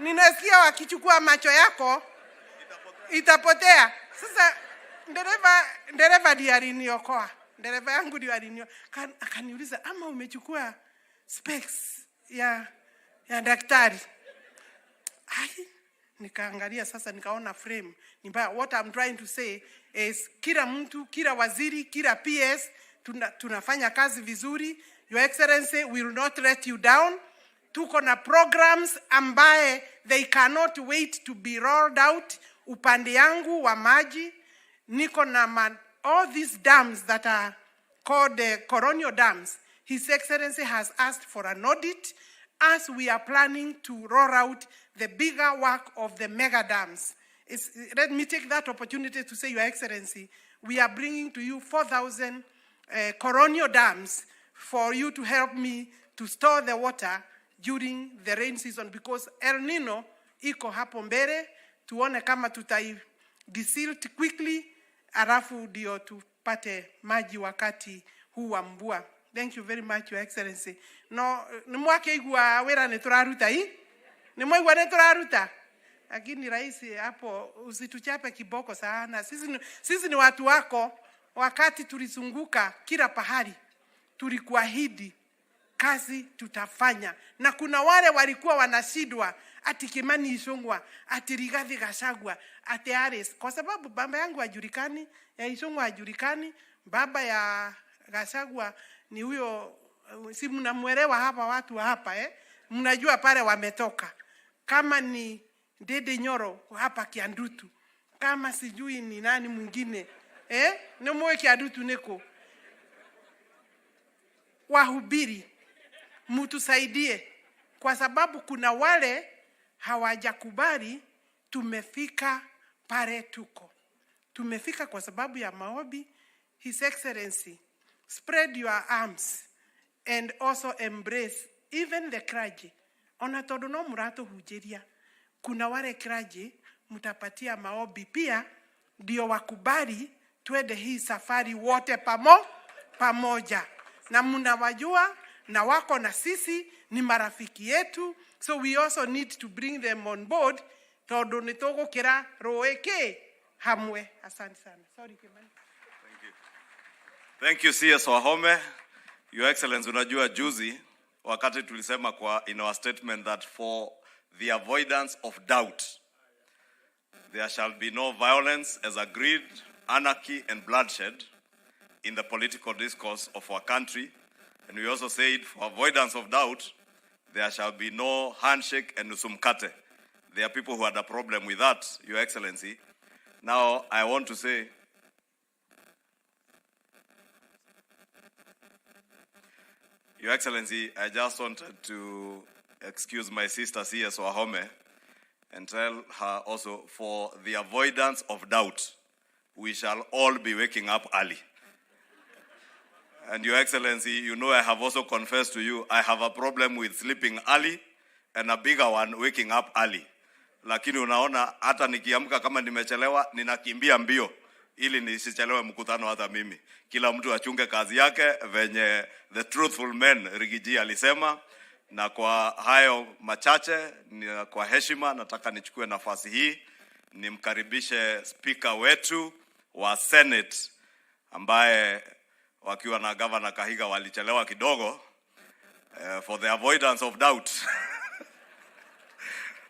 ninasikia wakichukua macho yako itapotea. Sasa dereva ndiye aliniokoa. Dereva yangu ndiye aliniokoa. Akaniuliza, ama umechukua specs ya daktari? Nikaangalia sasa, nikaona frame. What I'm trying to say is kila mtu, kila waziri, kila PS tunafanya kazi vizuri. Your Excellency will not let you down. Tuko na programs ambaye they cannot wait to be rolled out. Upande yangu wa maji, niko na all these dams that are called colonial dams. His Excellency has asked for an audit as we are planning to roll out the bigger work of the mega dams. Let me take that opportunity to say, Your Excellency, we are bringing to you 4,000 colonial dams for you to help me to store the water during the rain season, because El Nino iko hapo mbele. Tuone kama tutai desilt quickly, alafu ndio tupate maji wakati huu wa mvua. Thank you very much, Your Excellency. No, nimwake igwa wera neturaruta hii? Nimwigwa neturaruta? Lakini rais hapo usituchape kiboko sana. Sisi ni watu wako. Wakati tulizunguka kila pahali, tulikuahidi kazi tutafanya. Na kuna wale walikuwa wanashidwa, ati Kimani Ichung'wah, ati Rigathi Gachagua, ati Ares. Kwa sababu baba yangu hajulikani, ya Ichung'wah hajulikani, baba ya Gachagua ni huyo, si mnamuelewa hapa watu hapa mnajua pale wametoka. Kama ni Dede Nyoro hapa Kiandutu, kama sijui ni nani mwingine nemwe Kiandutu neko. Wahubiri, mtusaidie, kwa sababu kuna wale hawajakubali tumefika pale tuko. Tumefika kwa sababu ya maombi. His Excellency, spread your arms and also embrace even the clergy. Ona todo no murato hujeria. Kuna wale clergy mutapatia maombi pia, ndio wakubali twende hii safari wote pamoja. Na mnawajua na wako na sisi, ni marafiki yetu. So we also need to bring them on board. Todo nitogo kira roeke hamwe. Asante sana. Sorry Kimani. Thank you CS Wahome. Your Excellency, unajua juzi wakati tulisema in our statement that for the avoidance of doubt there shall be no violence as agreed, anarchy and bloodshed in the political discourse of our country. And we also said for avoidance of doubt there shall be no handshake and usumkate. There are people who had a problem with that, Your Excellency. Now I want to say, Your Excellency, I just wanted to excuse my sister CS Wahome and tell her also, for the avoidance of doubt, we shall all be waking up early. And Your Excellency, you know I have also confessed to you, I have a problem with sleeping early and a bigger one, waking up early. Lakini unaona, hata nikiamka kama nimechelewa, ninakimbia mbio ili nisichelewe mkutano hata mimi. Kila mtu achunge kazi yake venye the truthful man Rigiji alisema. Na kwa hayo machache, kwa heshima nataka nichukue nafasi hii nimkaribishe speaker wetu wa Senate ambaye wakiwa na Governor Kahiga walichelewa kidogo for the avoidance of doubt.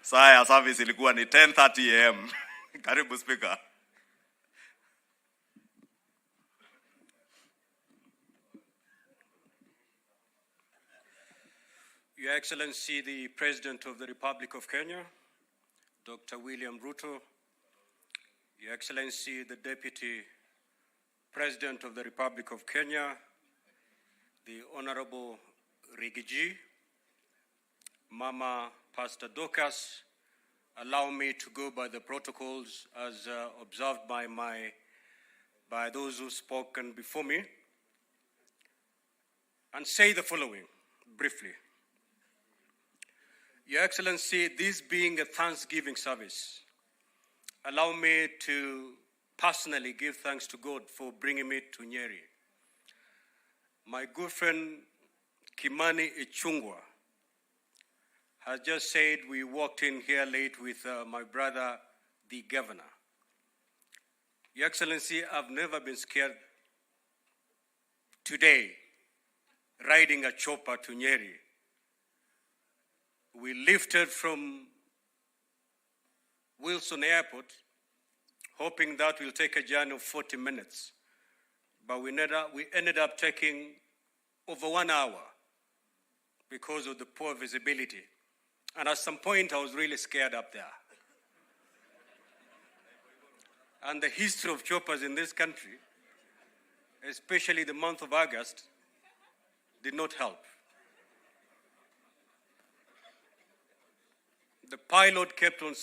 Saa ya service ilikuwa ni 10:30 AM. Karibu speaker. Your Excellency, the President of the Republic of Kenya, Dr. William Ruto, Your Excellency, the Deputy President of the Republic of Kenya, the Honorable Rigiji, Mama Pastor Dorcas, allow me to go by the protocols as observed by those who spoken before me, and say the following briefly. Your Excellency, this being a Thanksgiving service, allow me to personally give thanks to God for bringing me to Nyeri. My good friend Kimani Ichung'wah has just said we walked in here late with my brother, the governor. Your Excellency, I've never been scared today riding a chopper to Nyeri. We lifted from Wilson Airport, hoping that will take a journey of 40 minutes. But we ended up taking over 1 hour because of the poor visibility. And at some point, I was really scared up there. And the history of choppers in this country, especially the month of August, did not help. The pilot kept on,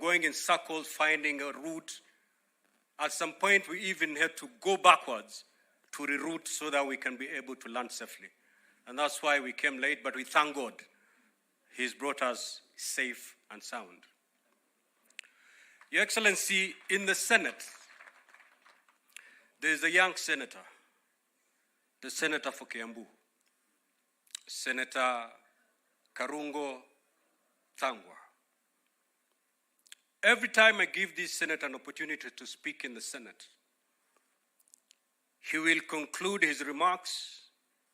going in circles, finding a route. At some point, we even had to go backwards to reroute so that we can be able to land safely. And that's why we came late, but we thank God He's brought us safe and sound. Your Excellency, in the Senate, there is a young senator, the senator for Kiambu, Senator Karungo Thangwa. Every time I give this senator an opportunity to speak in the Senate, he will conclude his remarks,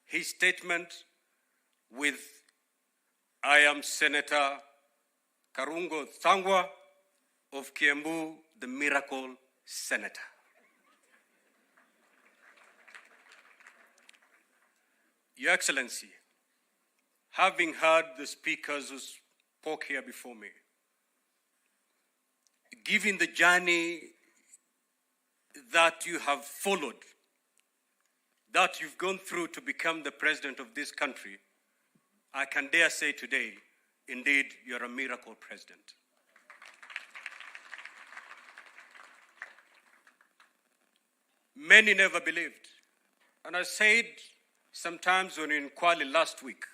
his statement with, "I am Senator Karungo Thangwa of Kiambu, the miracle senator." Your Excellency, having heard the speakers who spoke here before me, given the journey that you have followed, that you've gone through to become the president of this country, I can dare say today, indeed, you're a miracle president. Many never believed. And I said sometimes when in Kwale last week,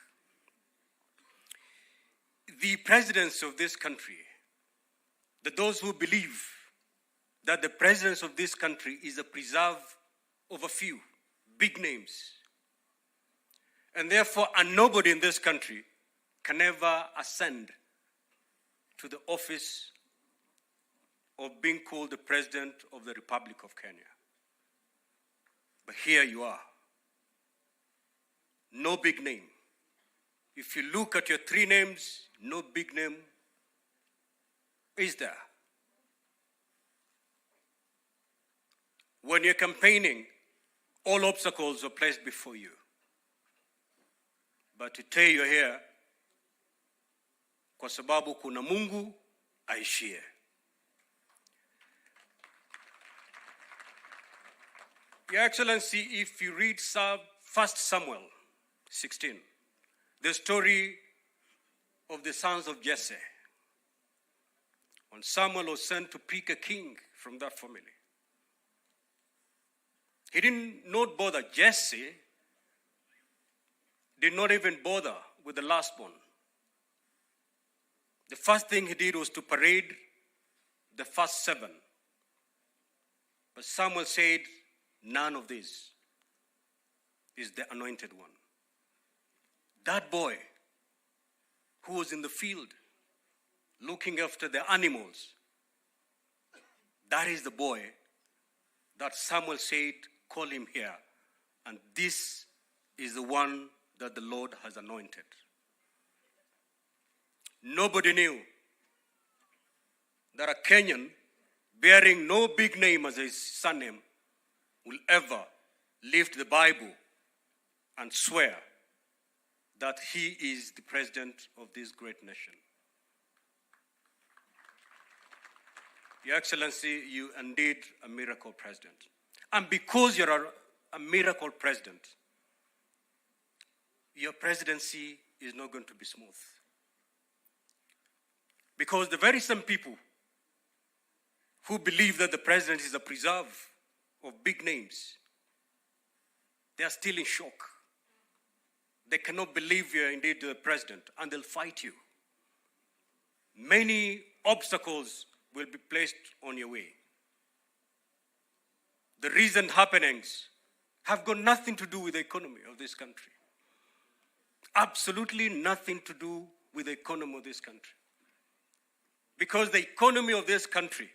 the presidents of this country, that those who believe that the presidents of this country is a preserve of a few big names, and therefore nobody in this country can ever ascend to the office of being called the President of the Republic of Kenya. But here you are. No big name. If you look at your three names, no big name is there. When you're campaigning, all obstacles are placed before you. But today you're here kwa sababu kuna Mungu aishie. Your Excellency, if you read 1 Samuel 16, the story of the sons of Jesse, when Samuel was sent to pick a king from that family, he did not bother. Jesse did not even bother with the last one. The first thing he did was to parade the first 7. But Samuel said, none of this is the anointed one. That boy who was in the field looking after the animals, that is the boy that Samuel said, call him here. And this is the one that the Lord has anointed. Nobody knew that a Kenyan bearing no big name as his surname will ever lift the Bible and swear that he is the president of this great nation. Your Excellency, you are indeed a miracle president. And because you're a miracle president, your presidency is not going to be smooth. Because the very same people who believe that the president is a preserve of big names, they are still in shock. They cannot believe you are indeed the president, and they'll fight you. Many obstacles will be placed on your way. The recent happenings have got nothing to do with the economy of this country. absolutely nothing to do with the economy of this country. Because the economy of this country,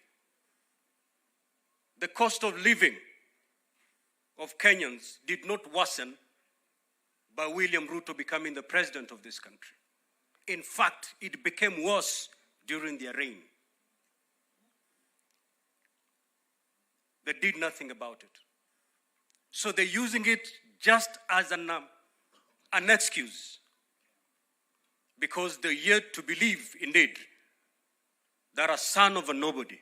the cost of living of Kenyans did not worsen by William Ruto becoming the president of this country. In fact, it became worse during their reign. They did nothing about it. So they're using it just as an excuse, because they're yet to believe, indeed, that a son of a nobody,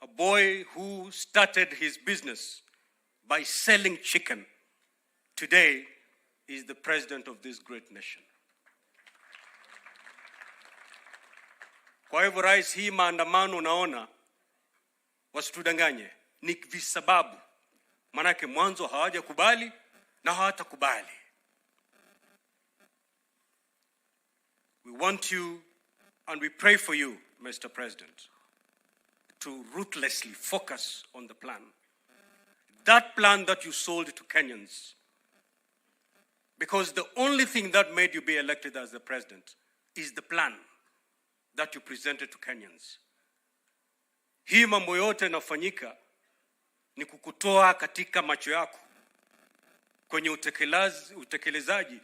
a boy who started his business by selling chicken, today is the president of this great nation. Kwa hivyo rais, hii maandamano unaona, wasitudanganye, ni visababu. Manake mwanzo hawajakubali na hawatakubali. We want you and we pray for you, Mr. President, to ruthlessly focus on the plan. That plan that you sold to Kenyans. Because the only thing that made you be elected as the president is the plan that you presented to Kenyans. Hii mambo yote inafanyika ni kukutoa katika macho yako kwenye utekelezaji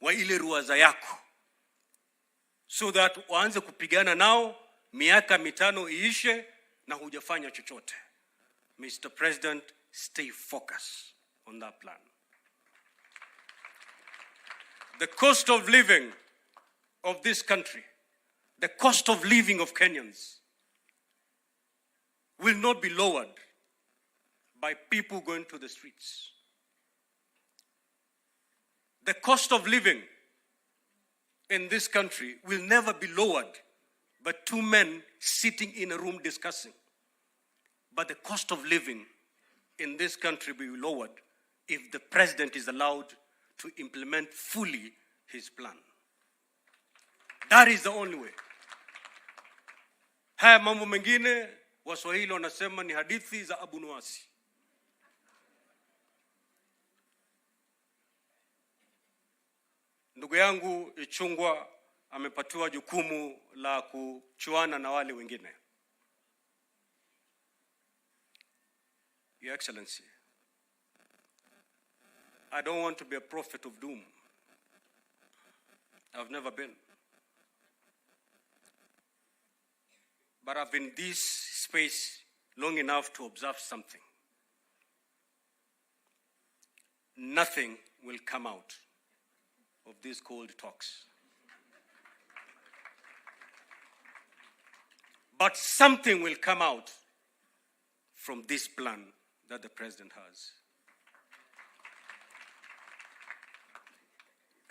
wa ile ruwaza yako, so that waanze kupigana nao miaka mitano iishe na hujafanya chochote. Mr. President, stay focused on that plan. The cost of living of this country, the cost of living of Kenyans, will not be lowered by people going to the streets. The cost of living in this country will never be lowered by two men sitting in a room discussing. But the cost of living in this country will be lowered if the president is allowed to implement fully his plan. That is the only way. Haya mambo mengine Waswahili wanasema ni hadithi za abunuwasi. Ndugu yangu Ichungwa amepatiwa jukumu la kuchuana na wale wengine. Your Excellency, I don't want to be a prophet of doom. I've never been. But I've been in this space long enough to observe something. Nothing will come out of these cold talks. But something will come out from this plan that the president has.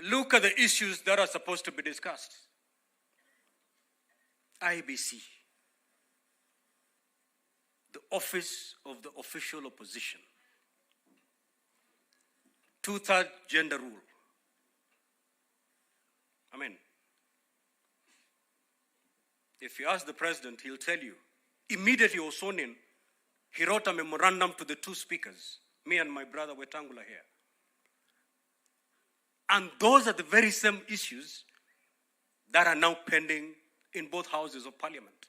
Look at the issues that are supposed to be discussed. IBC, the office of the official opposition, 2/3 gender rule. I mean, if you ask the president, he'll tell you, immediately he was sworn in, he wrote a memorandum to the two speakers, me and my brother Wetangula here. And those are the very same issues that are now pending in both houses of parliament.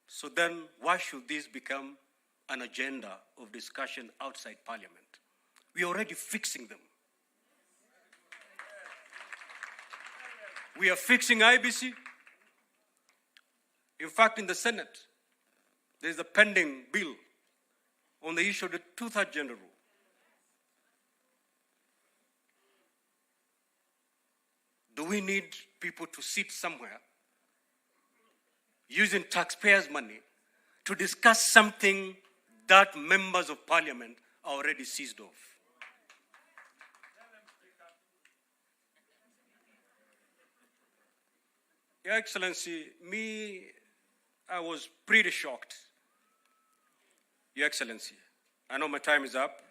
So then, why should this become an agenda of discussion outside parliament? We are already fixing them. We are fixing IBC. In fact, in the Senate, there is a pending bill on the issue of the 2/3 gender rule. Do we need people to sit somewhere using taxpayers' money to discuss something that members of parliament are already seized of? Your Excellency, I was pretty shocked. Your Excellency, I know my time is up.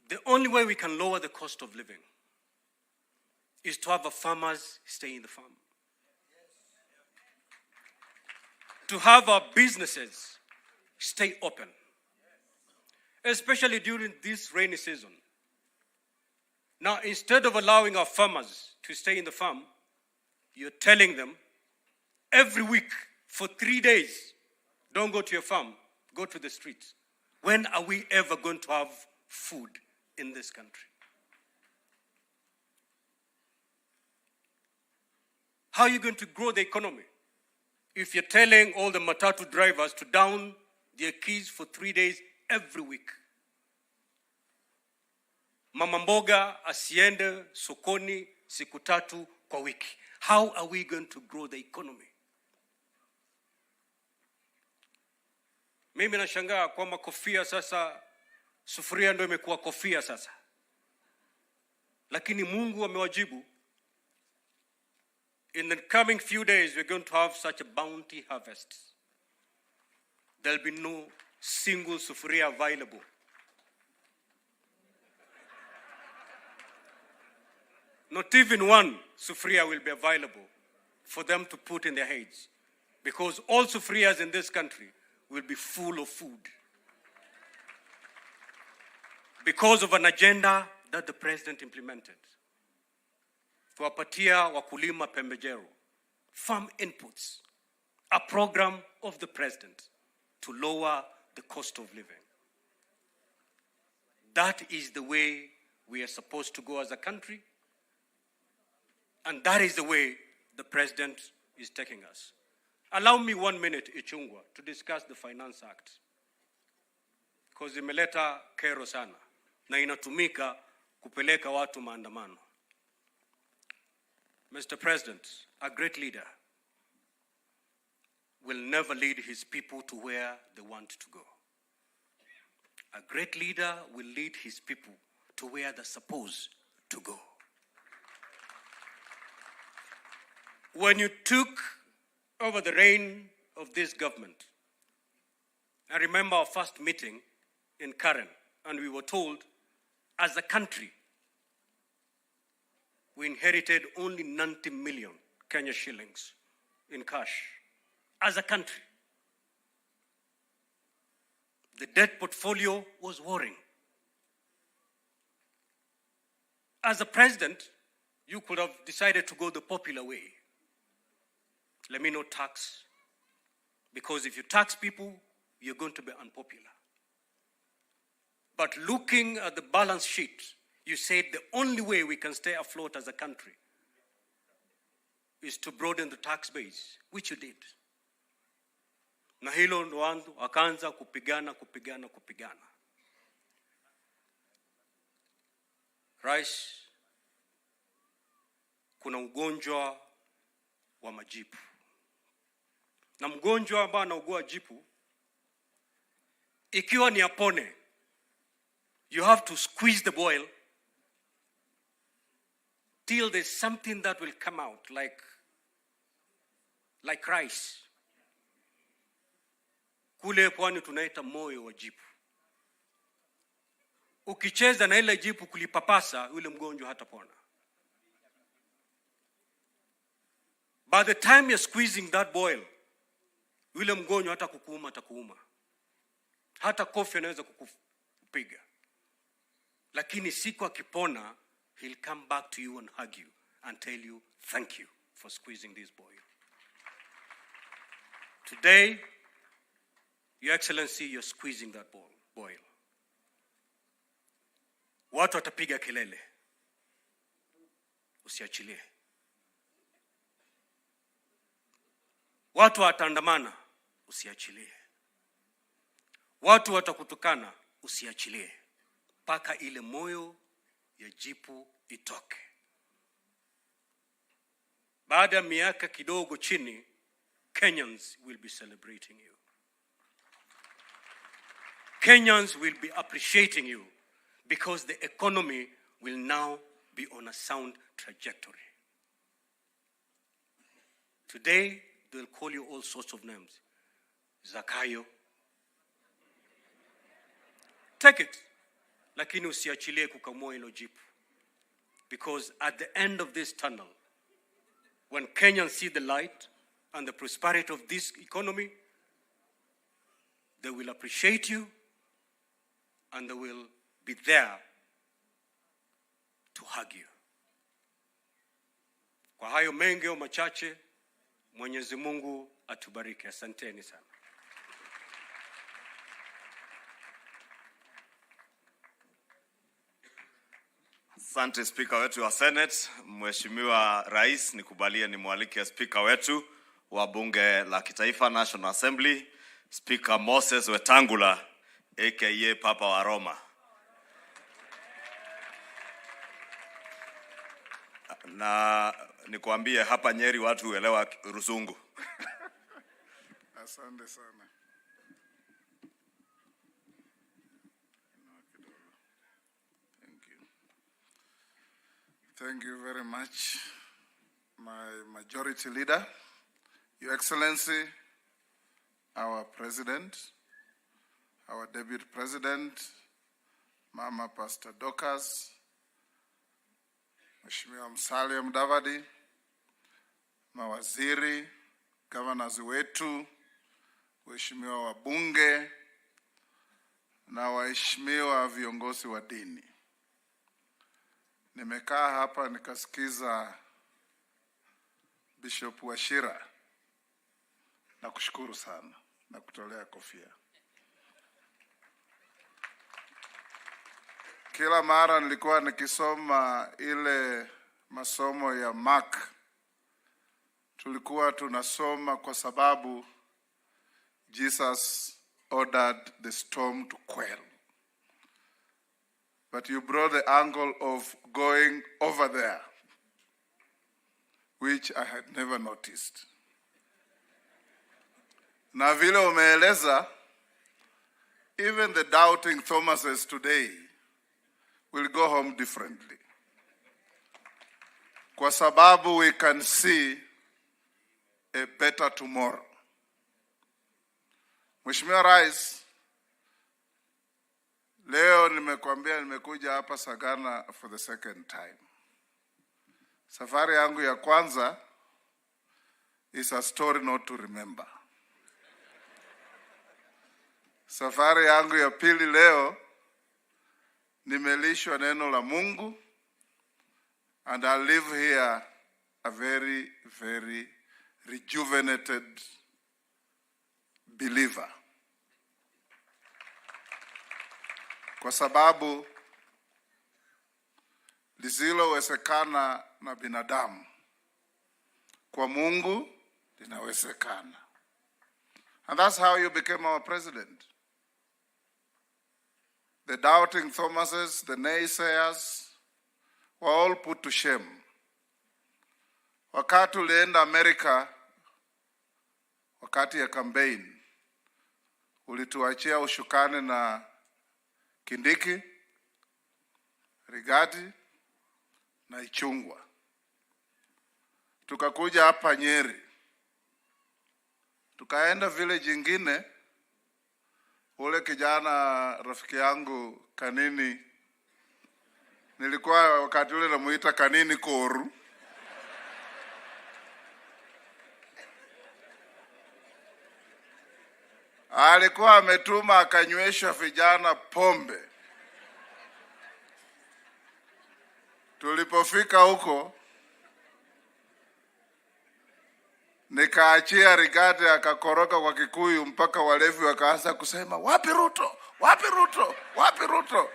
The only way we can lower the cost of living is to have our farmers stay in the farm. To have our businesses stay open. especially during this rainy season. Now, instead of allowing our farmers to stay in the farm, you're telling them every week for 3 days, don't go to your farm, go to the streets. When are we ever going to have food in this country? How are you going to grow the economy if you're telling all the matatu drivers to down their keys for 3 days every week? Mama mboga asiende sokoni siku 3 kwa wiki. How are we going to grow the economy? Mimi nashangaa kwamba kofia sasa, sufuria ndio imekuwa kofia sasa. Lakini Mungu amewajibu. In the coming few days, we're going to have such a bounty harvest. There'll be no single sufuria available. Not even one sufuria will be available for them to put in their heads. Because all sufurias in this country will be full of food. Because of an agenda that the president implemented. Kuwapatia wakulima pembejeo, farm inputs, a program of the president to lower the cost of living. That is the way we are supposed to go as a country, and that is the way the president is taking us. Allow me 1 minute, Ichungwa, to discuss the Finance Act. Because imeleta kero sana na inatumika kupeleka watu maandamano. Mr. President, a great leader will never lead his people to where they want to go. A great leader will lead his people to where they're supposed to go. When you took over the reign of this government, I remember our first meeting in Karen, and we were told, as a country, we inherited only 90 million Kenya shillings in cash. As a country, the debt portfolio was worrying. As a president, you could have decided to go the popular way. Let me not tax, because if you tax people, you're going to be unpopular. But looking at the balance sheet, you said the only way we can stay afloat as a country is to broaden the tax base, which you did. Na hilo ndo wandu akaanza kupigana. Rais, kuna ugonjwa wa majipu. Na mgonjwa ambaye anaugua jipu, ikiwa ni apone, you have to squeeze the boil till there's something that will come out like rice. Kule pwani tunaita moyo wa jipu. Ukicheza na ile jipu kulipapasa, yule mgonjwa hatapona. By the time you're squeezing that boil, yule mgonjwa hata kukuuma atakuuma. Hata kofi anaweza kukupiga. Lakini siku akipona, he'll come back to you and hug you and tell you, thank you for squeezing this boil. Today, Your Excellency, you're squeezing that boil. Watu watapiga kelele. Usiachilie. Watu wataandamana. Usiachilie. Watu watakutukana. Usiachilie. Paka ile moyo ya jipu itoke. Baada ya miaka kidogo chini, Kenyans will be celebrating you. Kenyans will be appreciating you because the economy will now be on a sound trajectory. Today, they'll call you all sorts of names. Zakayo. Take it. Lakini usiachilie kukamua hilo jipu. Because at the end of this tunnel, when Kenyans see the light and the prosperity of this economy, they will appreciate you and they will be there to hug you. Kwa hayo mengi au machache, Mwenyezi Mungu atubariki. Asanteni sana. Asante Speaker wetu wa Senate. Mheshimiwa Rais, nikubalie nimwalike Speaker wetu wa Bunge la Kitaifa National Assembly, Speaker Moses Wetangula aka Papa wa Roma. Na nikuambie hapa Nyeri watu huelewa Rusungu. Asante sana. Thank you very much, my majority leader, Your Excellency, our President, our Deputy President, Mama Pastor Dorcas, Mheshimiwa Musalia Mudavadi, mawaziri, governors wetu, waheshimiwa wabunge na waheshimiwa viongozi wa dini. Nimekaa hapa nikasikiza Bishop Washira na kushukuru sana na kutolea kofia. Kila mara nilikuwa nikisoma ile masomo ya Mark, tulikuwa tunasoma kwa sababu Jesus ordered the storm to quell. But you brought the angle of going over there, which I had never noticed. Na vile umeeleza, even the doubting Thomases today will go home differently. Kwa sababu we can see a better tomorrow. Mheshimiwa Rais, leo nimekuambia nimekuja hapa Sagana for the second time. Safari yangu ya kwanza is a story not to remember. Safari yangu ya pili leo nimelishwa neno la Mungu, and I live here a very, very rejuvenated believer. Kwa sababu lisilowezekana na binadamu kwa Mungu linawezekana. And that's how you became our president. The doubting Thomases, the naysayers were all put to shame. Wakati ulienda Amerika, wakati ya campaign, ulituachia ushukani na Kindiki, Rigati na Ichungwa. Tukakuja hapa Nyeri. Tukaenda village ingine, ule kijana rafiki yangu Kanini, nilikuwa wakati ule namuita Kanini Koru. Alikuwa ametuma akanywesha vijana pombe. Tulipofika huko, nikaachia Rigati akakoroka kwa Kikuyu mpaka walevi wakaanza kusema, wapi Ruto? Wapi Ruto? Wapi Ruto?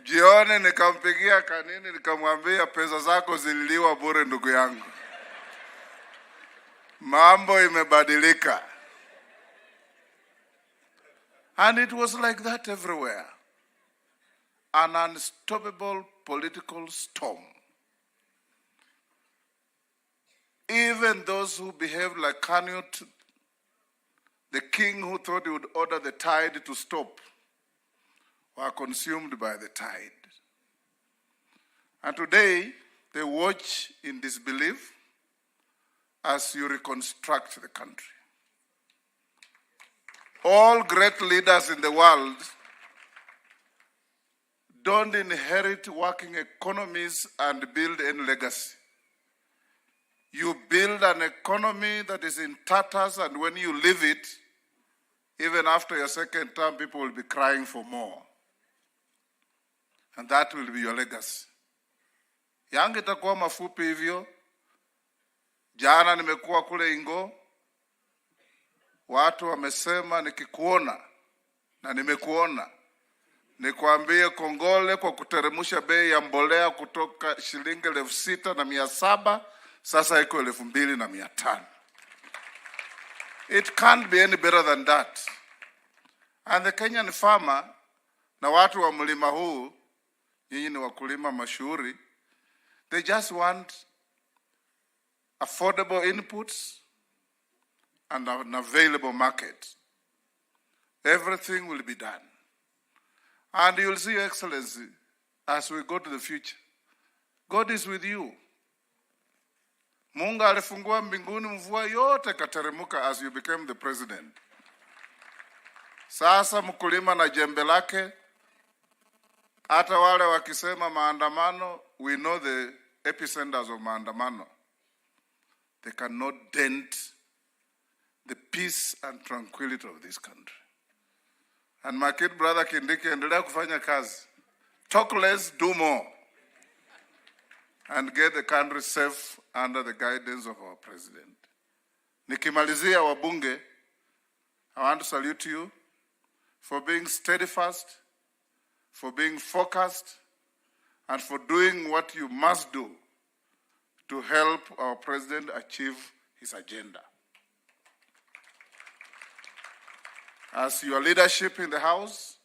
Jioni nikampigia Kanini nikamwambia, pesa zako zililiwa bure ndugu yangu. Mambo imebadilika. And it was like that everywhere. An unstoppable political storm. Even those who behaved like Canute, the king who thought he would order the tide to stop, were consumed by the tide. And today, they watch in disbelief as you reconstruct the country. All great leaders in the world don't inherit working economies and build any legacy. You build an economy that is in tatters, and when you leave it, even after your second term, people will be crying for more. And that will be your legacy. Yangu itakuwa mafupi hivyo. Jana nimekuwa kule Ingo. Watu wamesema nikikuona na nimekuona. Nikwambie kongole kwa kuteremusha bei ya mbolea kutoka shilingi 6,700 sasa iko 2,500. It can't be any better than that. And the Kenyan farmer na watu wa mlima huu, nyinyi ni wakulima mashuhuri, they just want affordable inputs and an available market. Everything will be done. And you'll see, Your Excellency, as we go to the future, God is with you. Mungu alifungua mbinguni, mvua yote kateremuka as you became the president. Sasa mkulima na jembe lake, hata wale wakisema maandamano, we know the epicenters of maandamano. They cannot dent the peace and tranquility of this country. And my kid brother Kindiki, endelea kufanya kazi. Talk less, do more. And get the country safe under the guidance of our president. Nikimalizia wabunge, I want to salute you for being steadfast, for being focused, and for doing what you must do to help our president achieve his agenda. As your leadership in the House,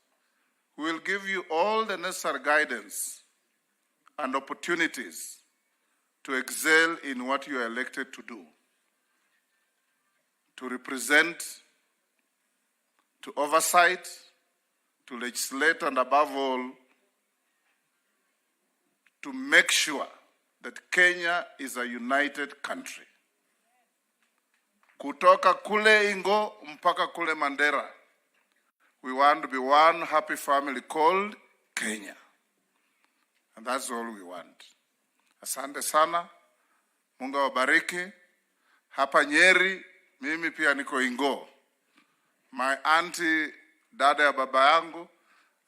we will give you all the necessary guidance and opportunities to excel in what you are elected to do, to represent, to oversight, to legislate, and above all, to make sure that Kenya is a united country. Kutoka kule Ingo mpaka kule Mandera, we want to be one happy family called Kenya. And that's all we want. Asante sana. Mungu awabariki. Hapa Nyeri, mimi pia niko Ingo. My auntie, dada ya baba yangu,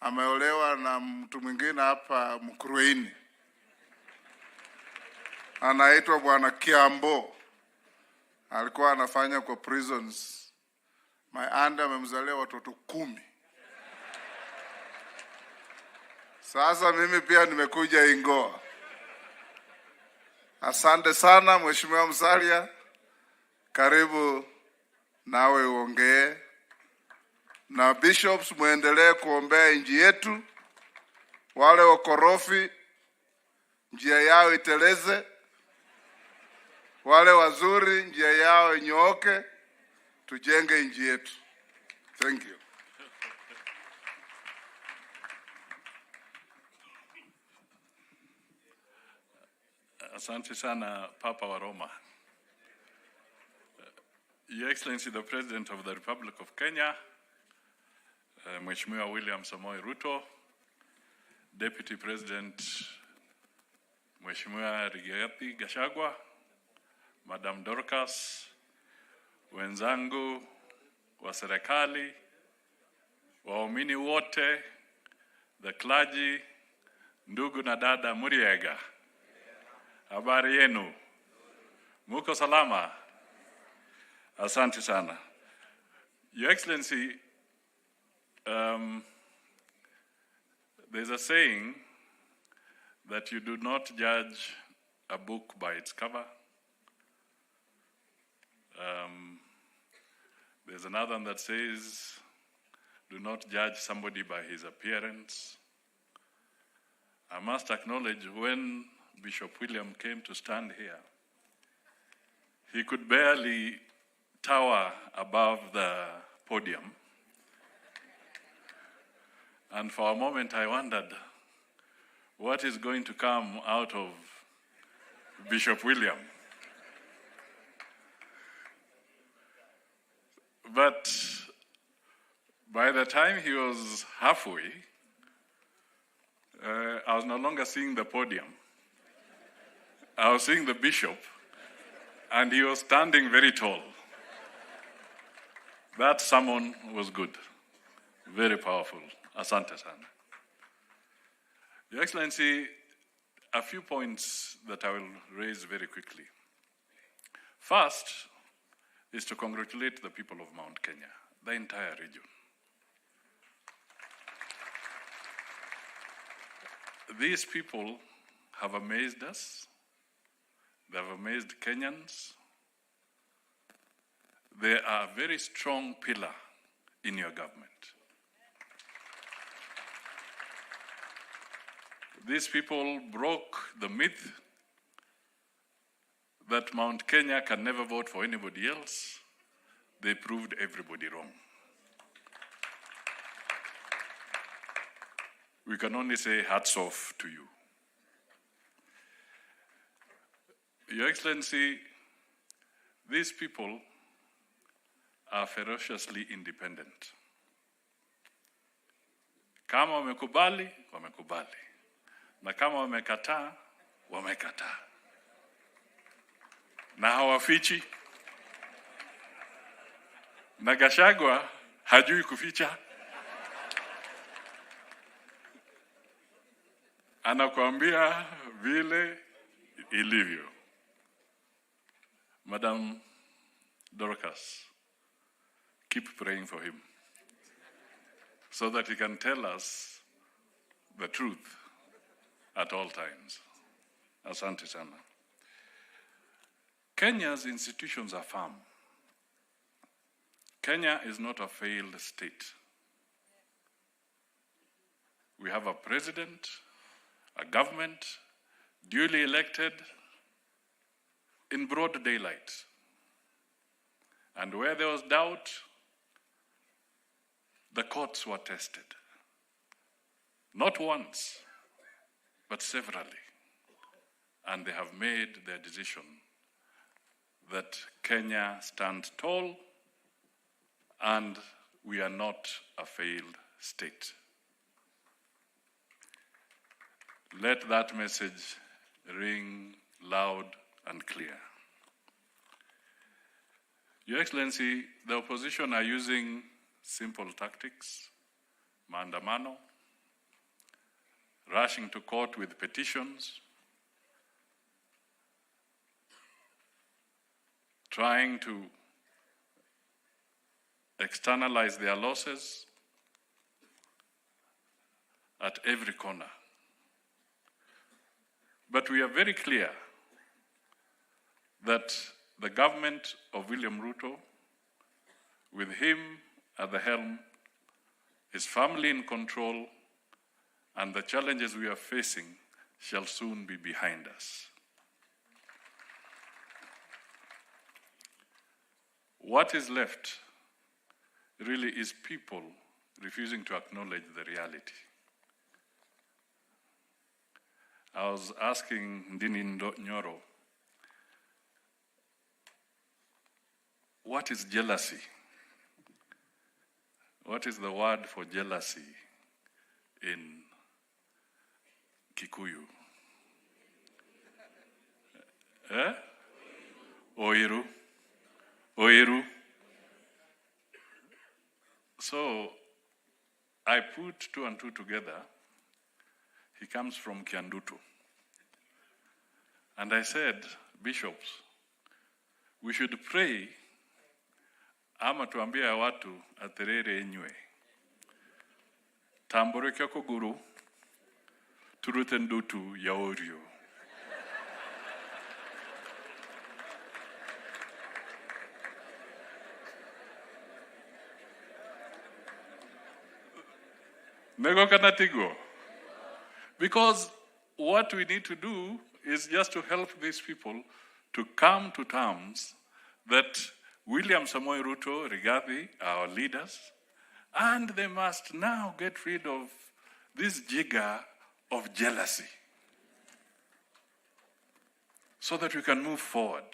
ameolewa na mtu mwingine hapa Mkurueni. Anaitwa Bwana Kiambo. Alikuwa anafanya kwa prisons. My aunt amemzalia watoto 10. Sasa mimi pia nimekuja Ingo. Asante sana Mheshimiwa Musalia. Karibu nawe uongee. Na bishops muendelee kuombea nchi yetu. Wale wakorofi njia yao iteleze. Wale wazuri njia yao inyooke. Tujenge nchi yetu. Thank you. Asante sana Papa wa Roma. Your Excellency the President of the Republic of Kenya, Mheshimiwa William Samoei Ruto, Deputy President Mheshimiwa Rigathi Gachagua, Madam Dorcas, wenzangu wa serikali, waumini wote, the clergy, ndugu na dada Muriega. Habari yenu. Muko salama. Asante sana. Your Excellency, there's a saying that you do not judge a book by its cover. There's another one that says, do not judge somebody by his appearance. I must acknowledge when Bishop William came to stand here, he could barely tower above the podium. And for a moment I wondered, what is going to come out of Bishop William? But by the time he was halfway, I was no longer seeing the podium. I was seeing the bishop, and he was standing very tall. That sermon was good. Very powerful. Asante sana. Your Excellency, a few points that I will raise very quickly. First is to congratulate the people of Mount Kenya, the entire region. These people have amazed us. They have amazed Kenyans. They are a very strong pillar in your government. These people broke the myth that Mount Kenya can never vote for anybody else. They proved everybody wrong. We can only say hats off to you. Your Excellency, these people are ferociously independent. Kama wamekubali, wamekubali. Na kama wamekataa, wamekataa. Na hawafichi. Na Gachagua hajui kuficha. Anakuambia vile ilivyo. Madam Dorcas, keep praying for him so that he can tell us the truth at all times. Asante sana. Kenya's institutions are firm. Kenya is not a failed state. We have a president, a government, duly elected in broad daylight. And where there was doubt, the courts were tested. Not once, but severally. And they have made their decision that Kenya stands tall and we are not a failed state. Let that message ring loud and clear. Your Excellency, the opposition are using simple tactics, maandamano, rushing to court with petitions, trying to externalize their losses at every corner. But we are very clear that the government of William Ruto, with him at the helm, is firmly in control, and the challenges we are facing shall soon be behind us. What is left really is people refusing to acknowledge the reality. I was asking Ndini Nyoro, what is jealousy? What is the word for jealousy in Kikuyu? Oiru. Oiru. So I put two and two together. He comes from Kiandutu. And I said, bishops, we should pray ama tuambia watu aterere enywe. Tambore kyoko guru, turutendutu ya orio. Nego kanatigo. Because what we need to do is just to help these people to come to terms that William Samoei Ruto, Rigathi, our leaders, and they must now get rid of this jigger of jealousy so that we can move forward.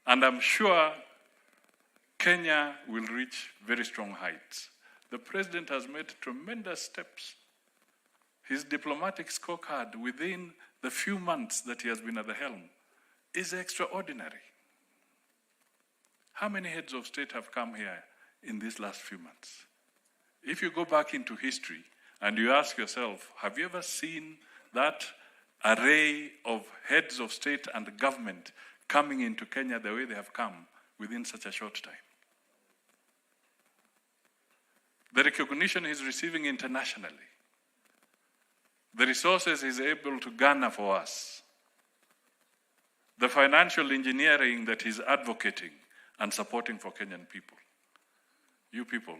And I'm sure Kenya will reach very strong heights. The president has made tremendous steps. His diplomatic scorecard within the few months that he has been at the helm is extraordinary. How many heads of state have come here in these last few months? If you go back into history and you ask yourself, have you ever seen that array of heads of state and government coming into Kenya the way they have come within such a short time? The recognition he's receiving internationally, the resources he's able to garner for us, the financial engineering that he's advocating and supporting for Kenyan people. You people,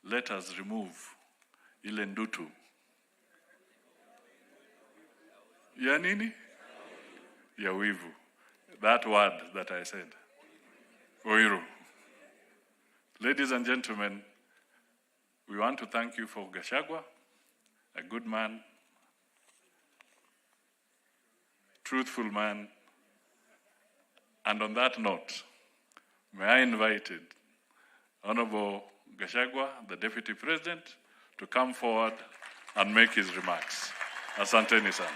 let us remove ile ndutu. Ya nini? Ya wivu. That word that I said. Oiru. Ladies and gentlemen, we want to thank you for Gachagua, a good man, truthful man. And on that note, may I invite Honorable Gachagua, the Deputy President, to come forward and make his remarks. Asanteni sana.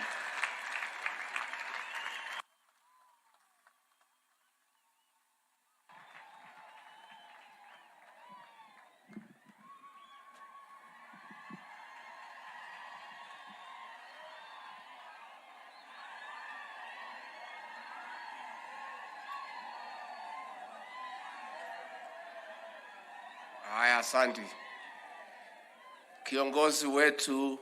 Haya, asante. Kiongozi wetu,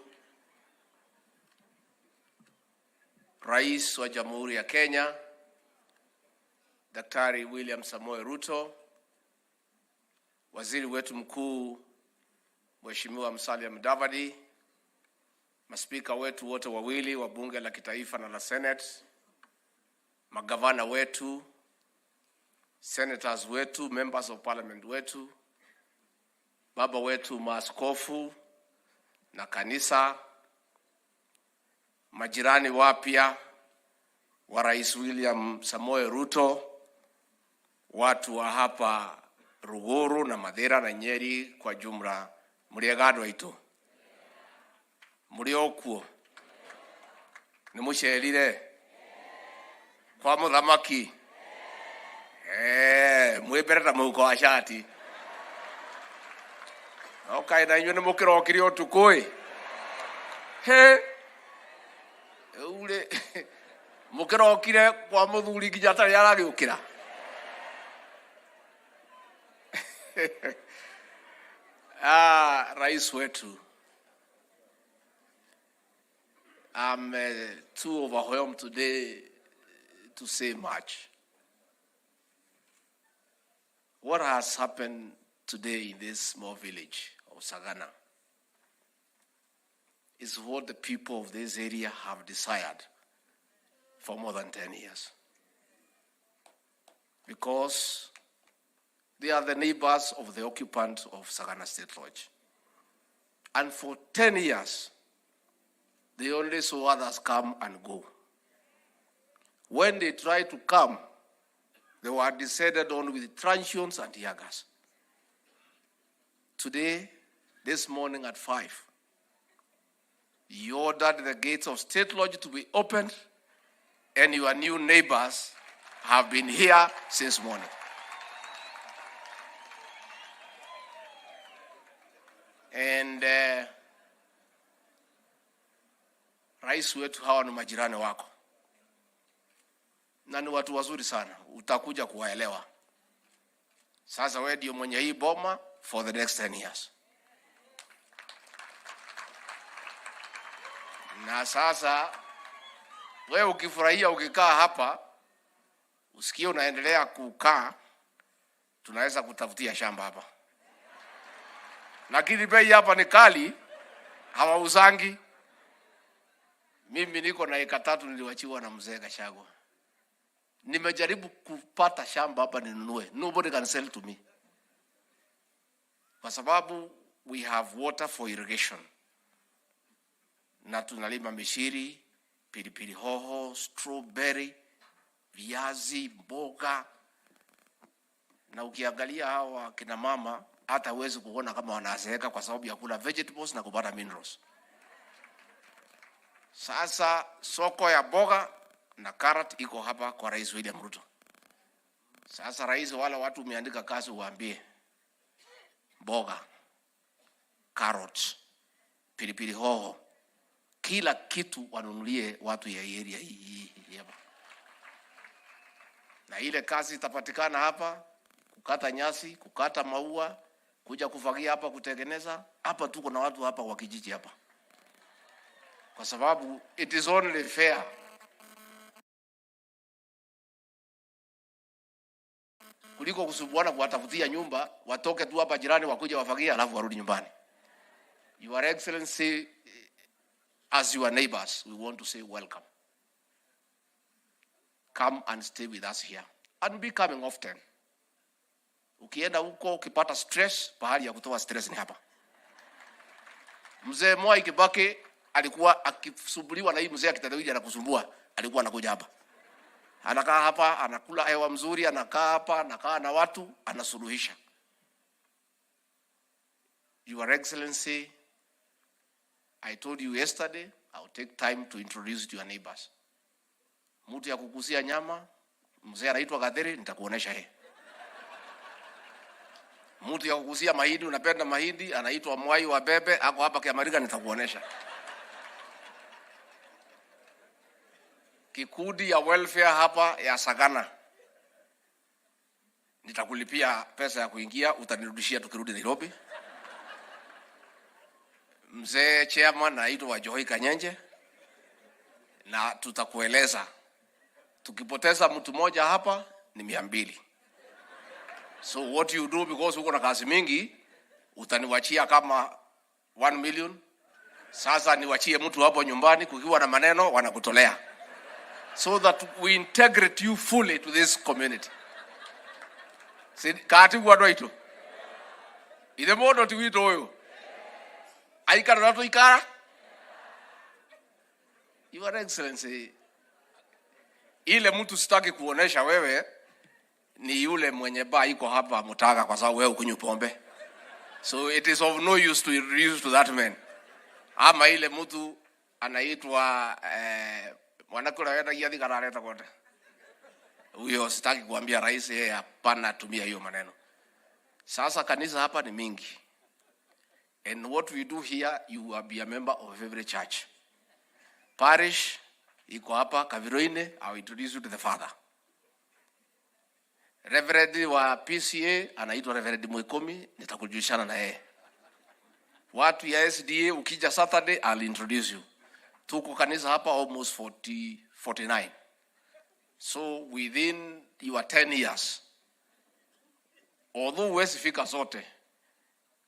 Rais wa Jamhuri ya Kenya, Daktari William Samoei Ruto, Waziri wetu mkuu, Mheshimiwa Musalia Mudavadi, maspika wetu wote wawili wa Bunge la Kitaifa na la Senate, magavana wetu, senators wetu, members of parliament wetu, baba wetu maaskofu na kanisa, majirani wapya wa Rais William Samoei Ruto, watu wa hapa Ruguru na Mathira na Nyeri kwa jumla, muriegado itu. Muriokuo. Nimusherire. Kwa muthamaki. Mwibereta muko wa shati. Okay, na nyone mukirokiri otukoi. Ule mukirokire kwa muthuri nginya tari aragiukira. Rais wetu, I'm too overwhelmed today to say much. What has happened today in this small village of Sagana is what the people of this area have desired for more than 10 years. Because they are the neighbors of the occupant of Sagana State Lodge. And for 10 years, they only saw others come and go. When they tried to come, they were decided on with truncheons and tear gas. Today, this morning at 5, you ordered the gates of State Lodge to be opened, and your new neighbors have been here since morning. And Rais wetu, hawa ni majirani wako. Na ni watu wazuri sana, utakuja kuwaelewa. Sasa wewe ndio mwenye hii boma for the next 10 years. Na sasa wewe ukifurahia ukikaa hapa, usikie unaendelea kukaa, tunaweza kutafutia shamba hapa. Lakini bei hapa ni kali, hawauzangi. Mimi niko na eka 3 niliwachiwa na mzee Gachagua. Nimejaribu kupata shamba hapa ninunue. Nobody can sell to me. Kwa sababu we have water for irrigation. Na tunalima mishiri, pilipili hoho, strawberry, viazi, mboga. Na ukiangalia hawa kina mama, hata huwezi kuona kama wanazeeka kwa sababu ya kula vegetables na kupata minerals. Sasa soko ya mboga na carrot iko hapa kwa Rais William Ruto. Sasa rais, wale watu umeandika kazi uambie mboga, carrots, pilipili hoho, kila kitu wanunulie watu ya area hii hapa. Na ile kazi itapatikana hapa, kukata nyasi, kukata maua, kuja kufagia hapa, kutengeneza hapa. Tuko na watu hapa wa kijiji hapa, kwa sababu it is only fair kuliko kusubuana kuwatafutia nyumba, watoke tu hapa jirani wakuja wafagia alafu warudi nyumbani. Your Excellency, as your neighbors, we want to say welcome. Come and stay with us here and be coming often. Ukienda huko ukipata stress, pahali ya kutoa stress ni hapa. Mzee Mwai Kibaki alikuwa akisumbuliwa na hii mzee akitadawija na kusumbua, alikuwa anakuja hapa. Anakaa hapa, anakula hewa mzuri, anakaa hapa, anakaa na watu, anasuluhisha. Your Excellency, I told you yesterday, I'll take time to introduce to your neighbors. Mtu ya kukusia nyama, mzee anaitwa Gatheri, nitakuonesha yeye. Mtu ya kukusia mahindi, unapenda mahindi, anaitwa Mwai wa Bebe, ako hapa Kiamarika, nitakuonesha. Kikundi ya welfare hapa ya Sagana, nitakulipia pesa ya kuingia, utanirudishia tukirudi Nairobi. Mzee chairman anaitwa Joy Kanyenje, na tutakueleza tukipoteza mtu mmoja hapa ni 200. So what you do, because uko na kazi mingi, utaniwachia kama 1 million. Sasa niwachie mtu hapo nyumbani, kukiwa na maneno wanakutolea, so that we integrate you fully to this community. Kati kwa ito ile modo tiwito oyo aikara nato ikara. Your Excellency, ile mtu sitaki kuonesha wewe ni yule mwenye baa iko hapa Mutaga, kwa sababu wewe ukunywa pombe. So it is of no use to introduce to that man. Ama ile mtu anaitwa mwanakula wenda yadi karareta kote. Huyo sitaki kuambia rais yeye hapana tumia hiyo maneno. Sasa kanisa hapa ni mingi. And what we do here, you will be a member of every church. Parish iko hapa Kaviroine, I'll introduce you to the father. Reverend wa PCA anaitwa Reverend Mwikomi, nitakujulishana na yeye. Watu ya SDA ukija Saturday, I'll introduce you. Tuko kanisa hapa almost 49. So within your 10 years, although huwezi fika zote,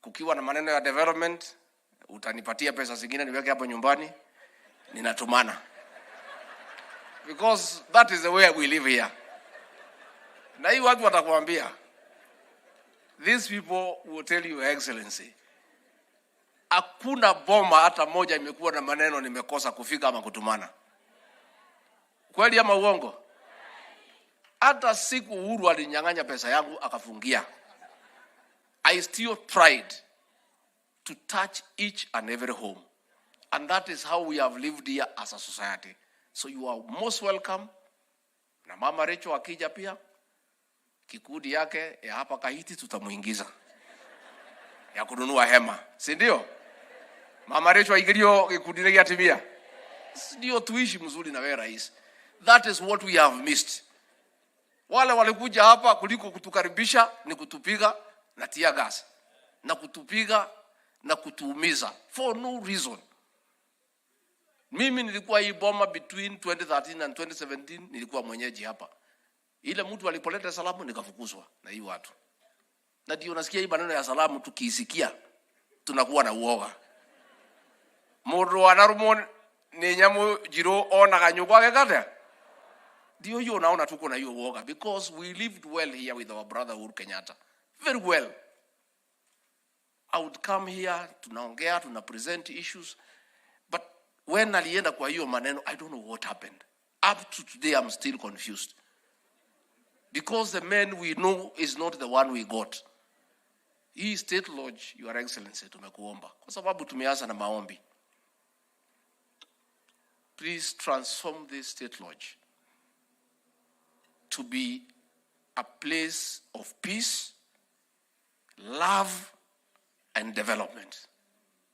kukiwa na maneno ya development, utanipatia pesa zingine niweke hapo nyumbani, ninatumana. Because that is the way we live here. Na hii watu watakuambia, these people will tell you, Excellency, hakuna boma hata moja imekuwa na maneno nimekosa kufika ama kutumana. Kweli ama uongo? Hata siku Uhuru alinyang'anya pesa yangu akafungia, I still tried to touch each and every home. And that is how we have lived here as a society. So you are most welcome. Na Mama Rachel akija pia, kikundi yake ya hapa Kahiti tutamuingiza, ya kununua hema, si ndio? Mama Rachel aigirio kikundi ile yatimia, ndio tuishi mzuri na wewe rais. That is what we have missed. Wale walikuja hapa kuliko kutukaribisha ni kutupiga na tear gas, na kutupiga na kutuumiza for no reason. Mimi nilikuwa hii boma between 2013 and 2017, nilikuwa mwenyeji hapa. Ile mtu alipoleta salamu nikafukuzwa na hii watu. Na ndio nasikia hii maneno ya salamu tukisikia tunakuwa na uoga. Mundu wanarumo ni nyamu jiro ona kanyugwa gekate. Ndio hiyo unaona tuko na hiyo uoga, because we lived well here with our brother Uhuru Kenyatta. Very well. I would come here, tunaongea, tuna present issues. But when alienda kwa hiyo maneno, I don't know what happened. Up to today, I'm still confused. Because the man we know is not the one we got. Hii state lodge, Your Excellency, tumekuomba, kwa sababu tumeanza na maombi. Please transform this state lodge to be a place of peace, love, and development.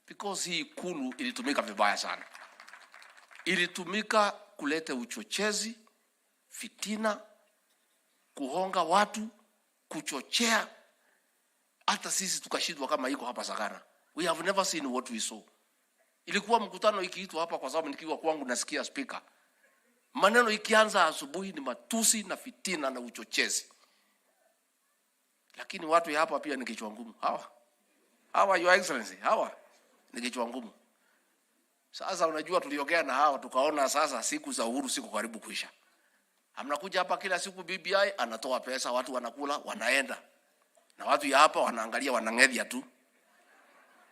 Because hii Ikulu ilitumika vibaya sana. Ilitumika kuleta uchochezi, fitina, kuhonga watu, kuchochea. Hata sisi tukashindwa kama iko hapa Sagana. We have never seen what we saw. Ilikuwa mkutano ikiitwa hapa kwa sababu nikiwa kwangu nasikia speaker. Maneno ikianza asubuhi ni matusi na fitina na uchochezi. Lakini watu ya hapa pia ni kichwa ngumu. Hawa your excellency, hawa ni kichwa ngumu. Sasa unajua tuliongea na hawa tukaona sasa siku za uhuru siku karibu kuisha. Amnakuja hapa kila siku BBI anatoa pesa, watu wanakula, wanaenda. Na watu ya hapa wanaangalia, wanang'edhia tu.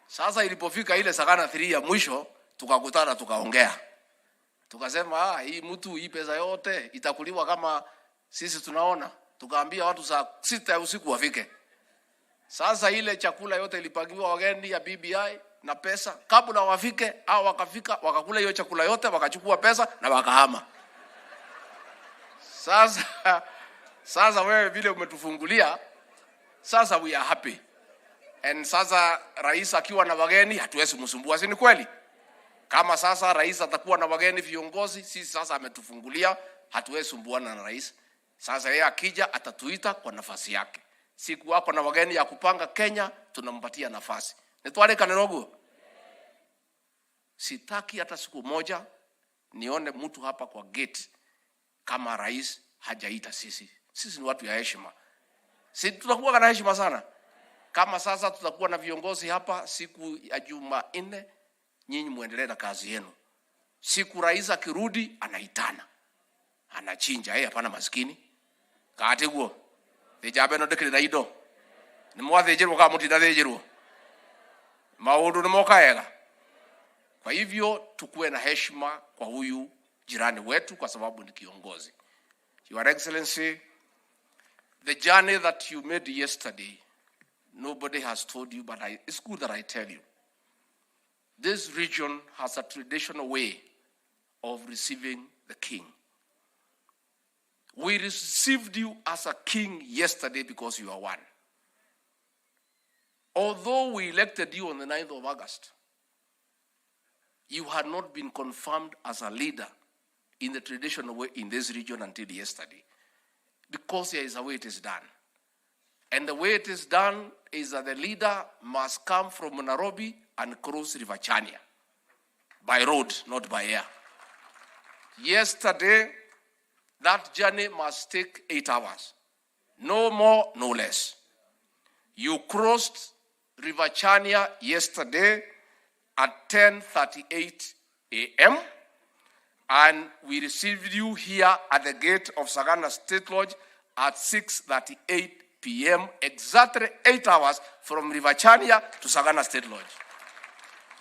Sasa ilipofika ile Sagana 3 ya mwisho, tukakutana tukaongea. Tukasema hii mtu hii pesa yote itakuliwa kama sisi tunaona. Tukaambia watu saa 6 ya usiku wafike. Sasa ile chakula yote ilipangiwa wageni ya BBI na pesa, kabla wafike au wakafika wakakula hiyo chakula yote, wakachukua pesa na wakahama. Sasa wewe vile umetufungulia, sasa we are happy. And sasa rais akiwa na wageni hatuwezi msumbua, si ni kweli? Kama sasa rais atakuwa na wageni viongozi, sisi sasa ametufungulia, hatuwezi sumbuana na rais. Sasa yeye akija atatuita kwa nafasi yake. Siku wako na wageni ya kupanga Kenya, tunampatia nafasi. Nitwale kanerogo. Sitaki hata siku moja nione mtu hapa kwa gate kama rais hajaita sisi. Sisi ni watu ya heshima. Sisi tutakuwa na heshima sana. Kama sasa tutakuwa na viongozi hapa siku ya Jumanne, nyinyi muendelee na kazi yenu. Siku rais akirudi anaitana. Anachinja, hapana maskini. Kaate guo. Ejabe no dekire daido. Ni mwathejirwo kama mutinda thejirwo. Maundu ni mokaega. Kwa hivyo tukue na heshima kwa huyu jirani wetu kwa sababu ni kiongozi. Your Excellency, the journey that you made yesterday, nobody has told you, but it's good that I tell you. This region has a traditional way of receiving the king. We received you as a king yesterday because you are one. Although we elected you on the 9th of August, you had not been confirmed as a leader in the traditional way in this region until yesterday. Because there is a way it is done. And the way it is done is that the leader must come from Nairobi and cross River Chania. By road, not by air. Yesterday, that journey must take 8 hours. No more, no less. You crossed River Chania yesterday at 10:38 a.m. and we received you here at the gate of Sagana State Lodge at 6:38 p.m. Exactly 8 hours from River Chania to Sagana State Lodge.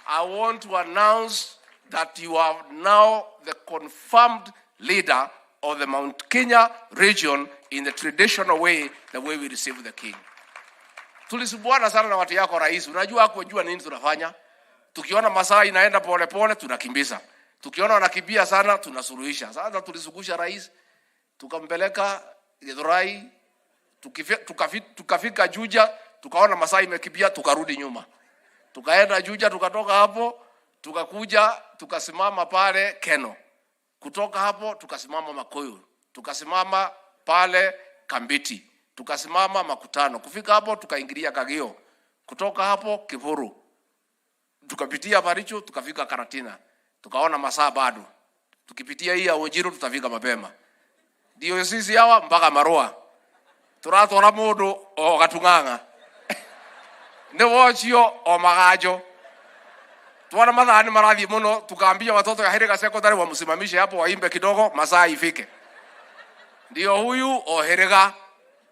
I want to announce that you are now the confirmed leader of the Mount Kenya region in the traditional way, the way we receive the king. Tulisubuana sana na watu yako rais. Unajua hakujua nini tunafanya. Tukiona masaa inaenda pole pole tunakimbiza. Tukiona wanakimbia sana tunasuluhisha. Sasa tulisugusha rais, tukampeleka Githurai, tukafika Juja, tukaona masaa imekimbia tukarudi nyuma. Tukaenda Juja, tukatoka hapo, tukakuja, tukasimama pale Keno. Kutoka hapo tukasimama Makoyo, tukasimama pale Kambiti, tukasimama Makutano. Kufika hapo tukaingilia Kagio. Kutoka hapo Kivuru. Tukapitia Baricho, tukafika Karatina. Tukaona masaa bado. Tukipitia hii ya Ojiro tutafika mapema. Ndio sisi hawa mpaka Marua. Turatora mundu o Gatung'ang'a. Ne wochio o Magajo. Tuwana madhani maradhi muno, tukaambia watoto ya Herega Secondary wamsimamishe hapo waimbe kidogo masaa ifike. Ndio huyu o Herega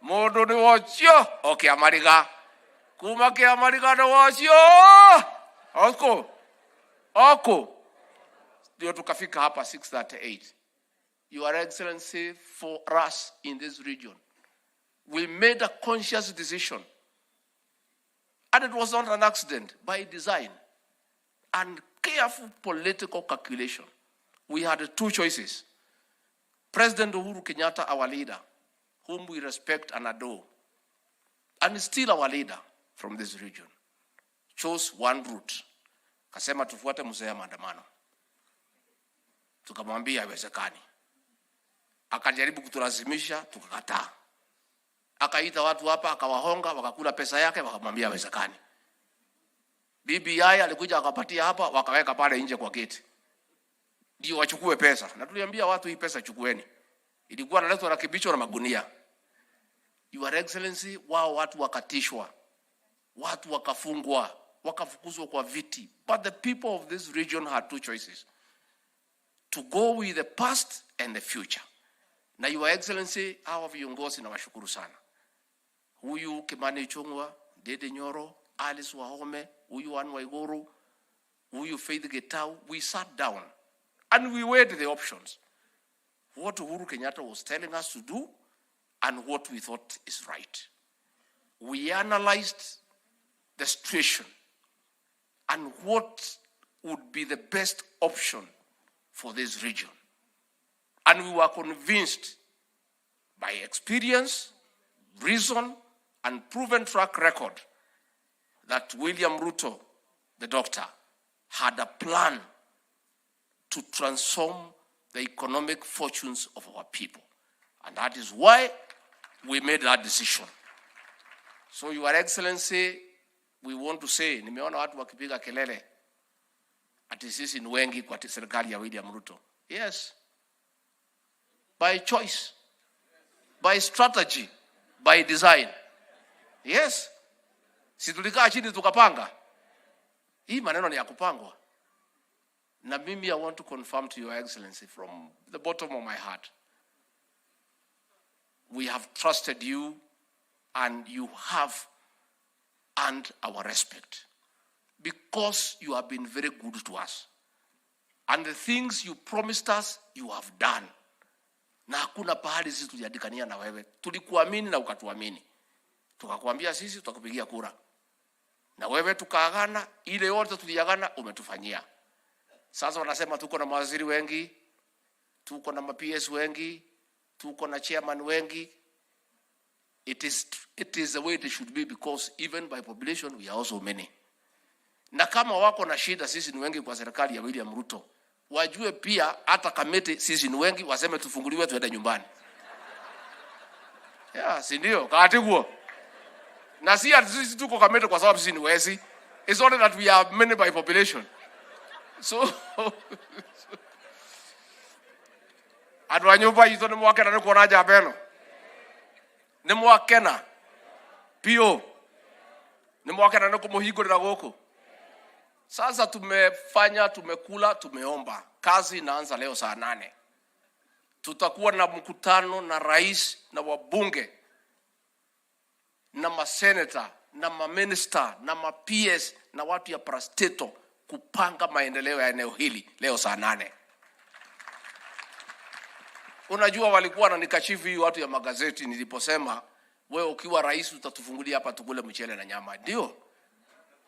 mundu ni wochio o Kiamariga. Kuma Kiamariga ni wochio. Oko. Ndio tukafika hapa 6:38. Your Excellency, for us in this region, we made a conscious decision. And it was not an accident, by design and careful political calculation. We had 2 choices. President Uhuru Kenyatta, our leader, whom we respect and adore, and is still our leader from this region, chose one route. Kasema tufuate mzee maandamano. Tukamwambia haiwezekani. Akajaribu kutulazimisha, tukakataa. Akaita watu hapa, akawahonga, wakakula pesa yake, wakamwambia haiwezekani. BBI alikuja akapatia hapa, wakaweka pale nje kwa gate. Ndio wachukue pesa. Na tuliambia watu hii pesa chukueni. Ilikuwa inaletwa na kibicho na magunia. Your Excellency, wao watu wakatishwa. Watu wakafungwa, wakafukuzwa kwa viti. But the people of this region had two choices: to go with the past and the future. Na Your Excellency, hawa viongozi nawashukuru sana. Huyu Kimani Ichung'wah, Dede Nyoro, Alice Wahome, huyu Anne Waiguru, huyu Faith Gitau, we sat down and we weighed the options. What Uhuru Kenyatta was telling us to do and what we thought is right. We analyzed the situation and what would be the best option for this region. And we were convinced by experience, reason, and proven track record that William Ruto, the doctor, had a plan to transform the economic fortunes of our people. And that is why we made that decision. So, Your Excellency, we want to say, nimeona watu wakipiga kelele ati sisi ni wengi kwa serikali ya William Ruto. Yes. By choice, by strategy, by design. Yes. Si tulikaa chini tukapanga. Hii maneno ni ya kupangwa. Na mimi, I want to confirm to Your Excellency from the bottom of my heart, we have trusted you and you have earned our respect because you have been very good to us. And the things you promised us, you have done. Na hakuna pahali sisi tuliandikania na wewe. Tulikuamini na ukatuamini. Tukakwambia sisi tutakupigia kura. Na wewe tukaagana, ile yote tuliagana umetufanyia. Sasa wanasema tuko na mawaziri wengi, tuko na PS wengi, tuko na chairman wengi. It is the way it should be, because even by population we are also many. Na kama wako na shida sisi ni wengi kwa serikali ya William Ruto, wajue pia hata kamete sisi ni wengi, waseme tufunguliwe tuende nyumbani. Yeah, si ndio? Kaatiguo. Na sisi tuko kamete kwa sababu sisi ni wezi. It's only that we are many by population. So adwanyoba ito ni mwakena ni kuona jabeno. Ni mwakena. Pio. Ni mwakena ni kumuhigurira goko. Sasa tumefanya, tumekula, tumeomba. Kazi inaanza leo saa 8. Tutakuwa na mkutano na rais na wabunge na maseneta na maminister na PS na watu ya parastato kupanga maendeleo ya eneo hili leo saa 8. Unajua walikuwa wananikashifu hii watu ya magazeti niliposema wewe ukiwa rais utatufungulia hapa tukule mchele na nyama. Ndio.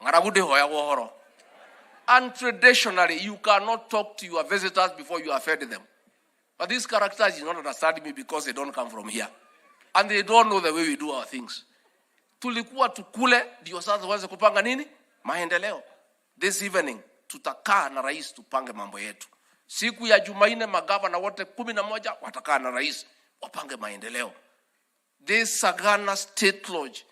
Ngaragude hoya wohoro. And traditionally you cannot talk to your visitors before you have fed them. But these characters do not understand me because they don't come from here. And they don't know the way we do our things. Tulikuwa tukule ndio sasa waanze kupanga nini? Maendeleo. This evening tutakaa na rais tupange mambo yetu. Siku ya Jumanne magavana wote 11 watakaa na rais wapange maendeleo. This Sagana State Lodge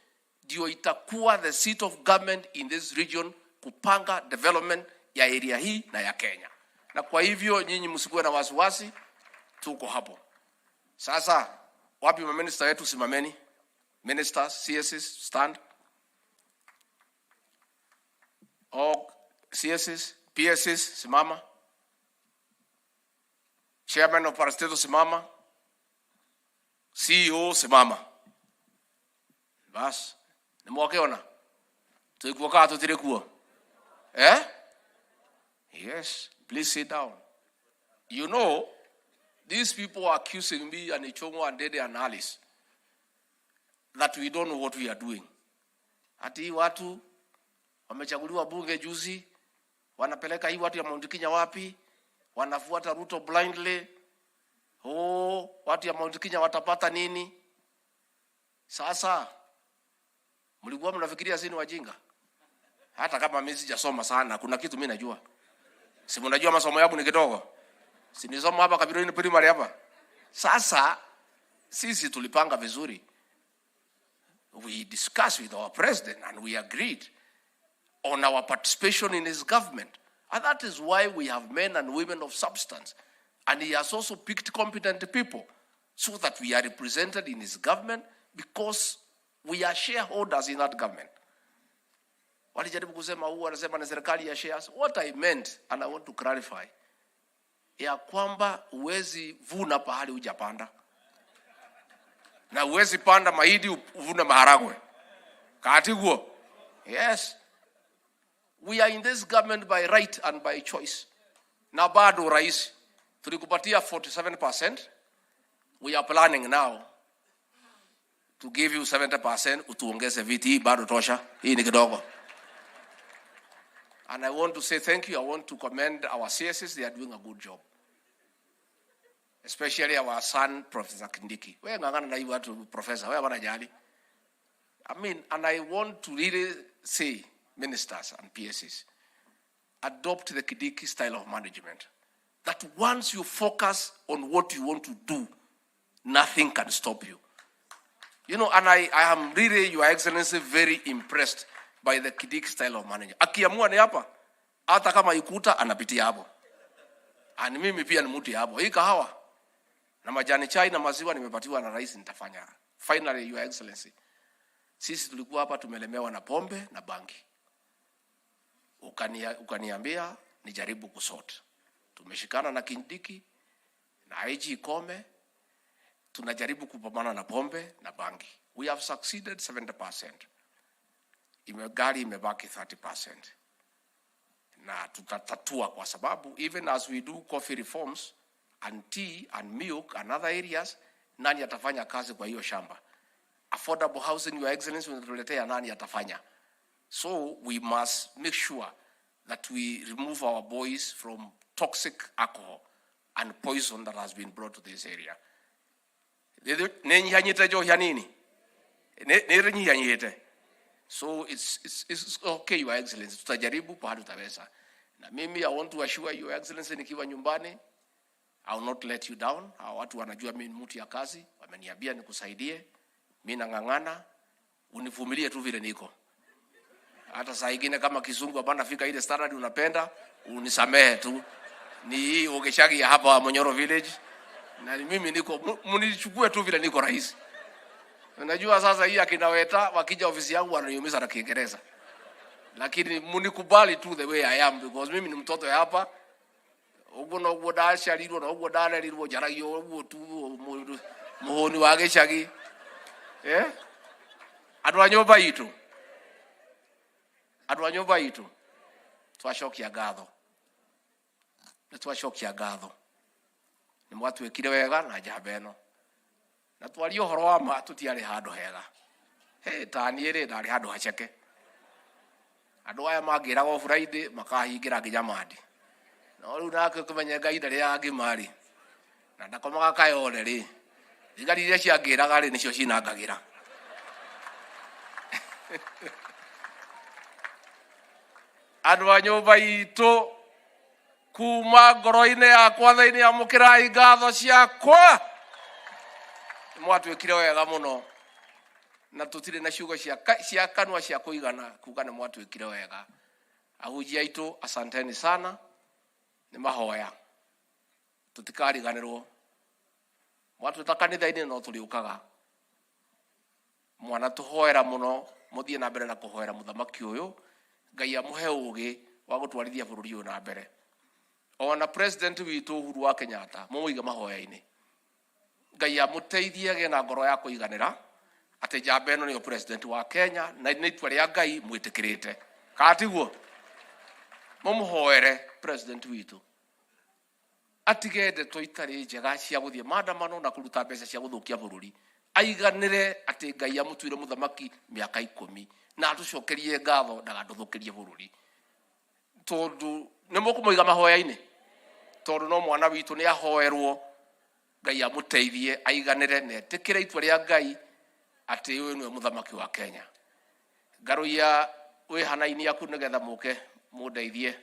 ndio itakuwa the seat of government in this region kupanga development ya area hii na ya Kenya. Na kwa hivyo nyinyi msikuwe na wasiwasi, tuko hapo. Sasa wapi minister wetu? Simameni. Ministers, CSs, stand. All CSs, PSs, simama. Chairman of Parastato, simama. CEO, simama. Bas, nimwakeona. Tuikuwa tutirekuwa. Yes, please sit down. You know, these people are accusing me and Ichung'wah and Dede and Alice that we don't know what we are doing. Ati watu wamechaguliwa bunge juzi, wanapeleka hii watu ya Mount Kenya wapi? Wanafuata Ruto blindly. Watu ya Mount Kenya watapata nini? Sasa mlikuwa mnafikiria sisi ni wajinga? Hata kama mimi sijasoma sana, kuna kitu mimi najua. Si mnajua masomo yangu ni kidogo. Si nisoma hapa Kabironi primary hapa. Sasa sisi tulipanga vizuri. We discussed with our president and we agreed on our participation in his government. And that is why we have men and women of substance. And he has also picked competent people so that we are represented in his government because we are shareholders in that government. Walijaribu kusema huwa anasema na serikali ya shares. What I meant, and I want to clarify, ya kwamba uwezi vuna pahali hujapanda. Na uwezi panda mahindi uvune maharagwe. Kati huo. Yes. We are in this government by right and by choice. Na bado rais tulikupatia 47%. We are planning now to give you 70%, utuongeze viti bado tosha. Hii ni kidogo. And I want to say thank you. I want to commend our CSs. They are doing a good job. Especially our son, Professor Kindiki. Wewe ngangana na hiyo watu professor. Wewe wanajali. I mean, and I want to really say, ministers and PSs, adopt the Kindiki style of management. That once you focus on what you want to do, nothing can stop you. You know, and I am really, Your Excellency, very impressed by the Kindiki style of management. Akiamua ni hapa, hata kama ikuta anapitia hapo. And mimi pia ni mtu hapo. Hii kahawa na majani chai na maziwa nimepatiwa na rais nitafanya. Finally, Your Excellency, sisi tulikuwa hapa tumelemewa na pombe na bangi. Ukaniambia nijaribu kusort. Tumeshikana na Kindiki na IG Kome, tunajaribu kupambana na pombe na bangi. We have succeeded 70%. Gari imebaki 30%. Na tutatatua kwa sababu even as we do coffee reforms and tea and milk and other areas, nani atafanya kazi kwa hiyo shamba? Affordable housing, Your Excellency, unatuletea nani atafanya? So we must make sure that we remove our boys from toxic alcohol and poison that has been brought to this area. So it's okay, Your Excellency. Tutajaribu pahali tutaweza. Na mimi, I want to assure Your Excellency, nikiwa nyumbani, I will not let you down. Hao watu wanajua mimi ni mtu ya kazi, wameniambia nikusaidie. Mimi nangangana, univumilie tu vile niko. Hata saa nyingine kama kizungu hapana fika ile standard unapenda, unisamehe tu. Ni hii ukishaki ya hapa Monyoro village. Na mimi niko, mnichukue tu vile niko rais. Unajua sasa hii akinaweta wakija ofisi yangu wananiumiza na Kiingereza. Lakini mnikubali tu the way I am because mimi ni mtoto hapa. Ugono godasha liro na ugodala liro jarayo ugo tu muhoni wage shagi. Adwanyoba yitu. Adwanyoba yitu. Twashokia gatho. Twashokia gatho. Ni mwatu wekire wega na jabeno. Na twario horo wa ma tutiari handu hega. Tani ri ndari handu haceke. Andu aya mangira go Friday makahingira nginya mandi. No riu nake kumenya Ngai ndari yangi mari. Na ndakomaga kayone ri. Thigari iria ciangiraga ri nicio cinangagira. Andu a nyumba itu kuma ngoro-ini yakwa thiini ya mukirai ngatho ciakwa. Mwatwikire wega muno na tutire na ciugo cia kanwa cia kuigana kuga ni mwatwikire wega. Ahujia itu asanteni sana, ni mahoya tutikariganirwo. Mwatwita kanitha-ini no tuliukaga mwana tuhoera muno, muthie na mbere na kuhoera muthamaki uyu. Ngai amuhe ugi wa gutwarithia bururi uyu na mbere. Ona president witu Uhuru wa Kenyatta mumuiga mahoya-ini. Ngai amuteithie ge na ngoro ya kuiganira ati jambe no ni president wa Kenya na ni itwa ria Ngai mwitikirite. Katiguo mumuhoere president witu atigende toitari njega cia guthie maandamano na kuruta mbeca cia guthukia bururi. Aiganire ati Ngai amutwire muthamaki miaka 10 na atucokerie ngatho ndagatuthukirie bururi. Tondu ni mukumuiga mahoya-ini. Tondu no mwana witu ni ahoerwo Ngai amuteithie aiganire na etikire itwa ria Ngai ati uyu ni muthamaki wa Kenya. Ngaruia we hanaini aku nigetha muke mundeithie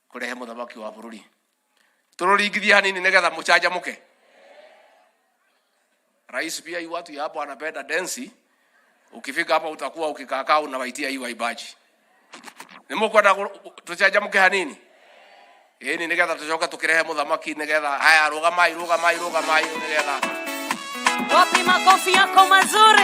kurehe muthamaki wa bururi. Tururingithia hanini nigetha muchanja muke. Rais pia hii watu hapo anapenda densi. Ukifika hapa utakuwa ukikaa unawaitia hii waibaji. Nimukwenda tuchanja muke hanini. Ni nigetha tucoka tukirehe muthamaki nigetha haya rugamai nigetha. Wapi makofi yako mazuri?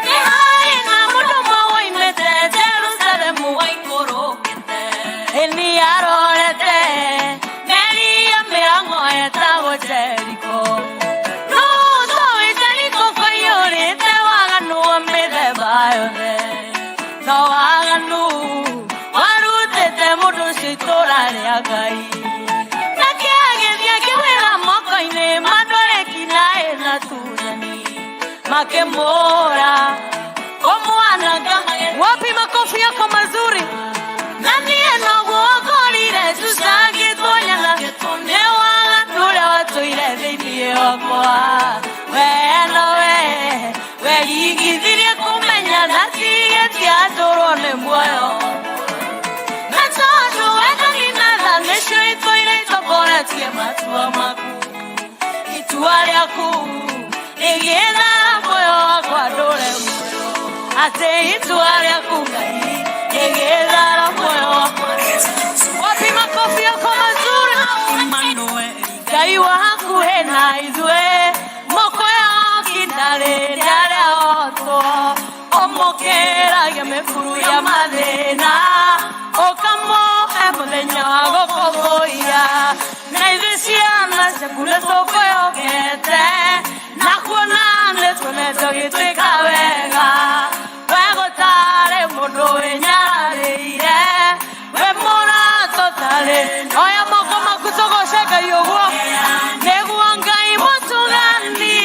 Ni hai na mudomo waimete Jerusalemu waikorokete. Eli arorete Nyeri ya miango etago Jericho. Ruto Jericho fayorete waganu wamethemba yothe. No waganu warutete mundu citura ria Ngai. Makemora omwanaga wapi makofi yako mazuri nani enoguokorire tusagitwonyana newaga nura watuire thĩinĩ wakwa we yigithirie kumenya natigĩtie atũrwo nĩ muoyo na tondũ wendaginatha nĩcio itũire itokoretie matua maku itua rĩaku igethara moyo wakwa ndũre muoyo atĩ itua rĩaku Ngai igethara moyo wakwa. Wapi makofi yako mazuri? Ngai wa hakuhĩ na ithuĩ moko yake ndarĩ ndĩarehotwo ũmũkĩragia mĩkuru ya mathĩna ũkamũhe mũthenya wa gũkũngũiya na ithuĩ ciana ciaku nĩtũkwĩhokete na kuona nĩtuonete ũgĩtwĩka wega we gũtarĩ mũndũ wĩnyararĩire we mũratũ tarĩ oya moko maku tũgoce Ngai ũguo nĩguo Ngai mũtugani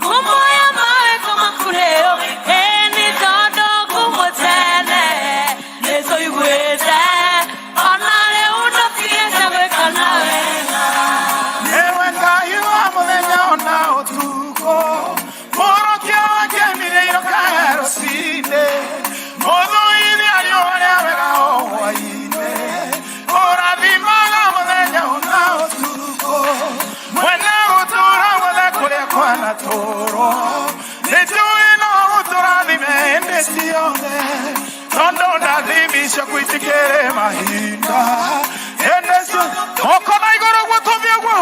mũmoya mawĩko maku rĩo nĩ tondũ ngũmũtene nĩtũiguĩte ona rĩu ndũtigĩte gwĩka na wega Ewe Ngai wa mũthenya ona ũtukũ mũrokia wake mĩrĩiro kaya rũcinĩ mũthũithia rĩũrĩa wega o hwaĩ-inĩ ũrathimaga mũthenya ona ũtukũ mwena gũtũũra guothe kũrĩa kwanatũũrwo nĩnjũĩ no gũtũrathime hĩndĩ ciothe tondũ ndathimi ciaku itikĩrĩ mahinda hĩndĩ ciothe moko na igũrũ guo tũthiĩ guo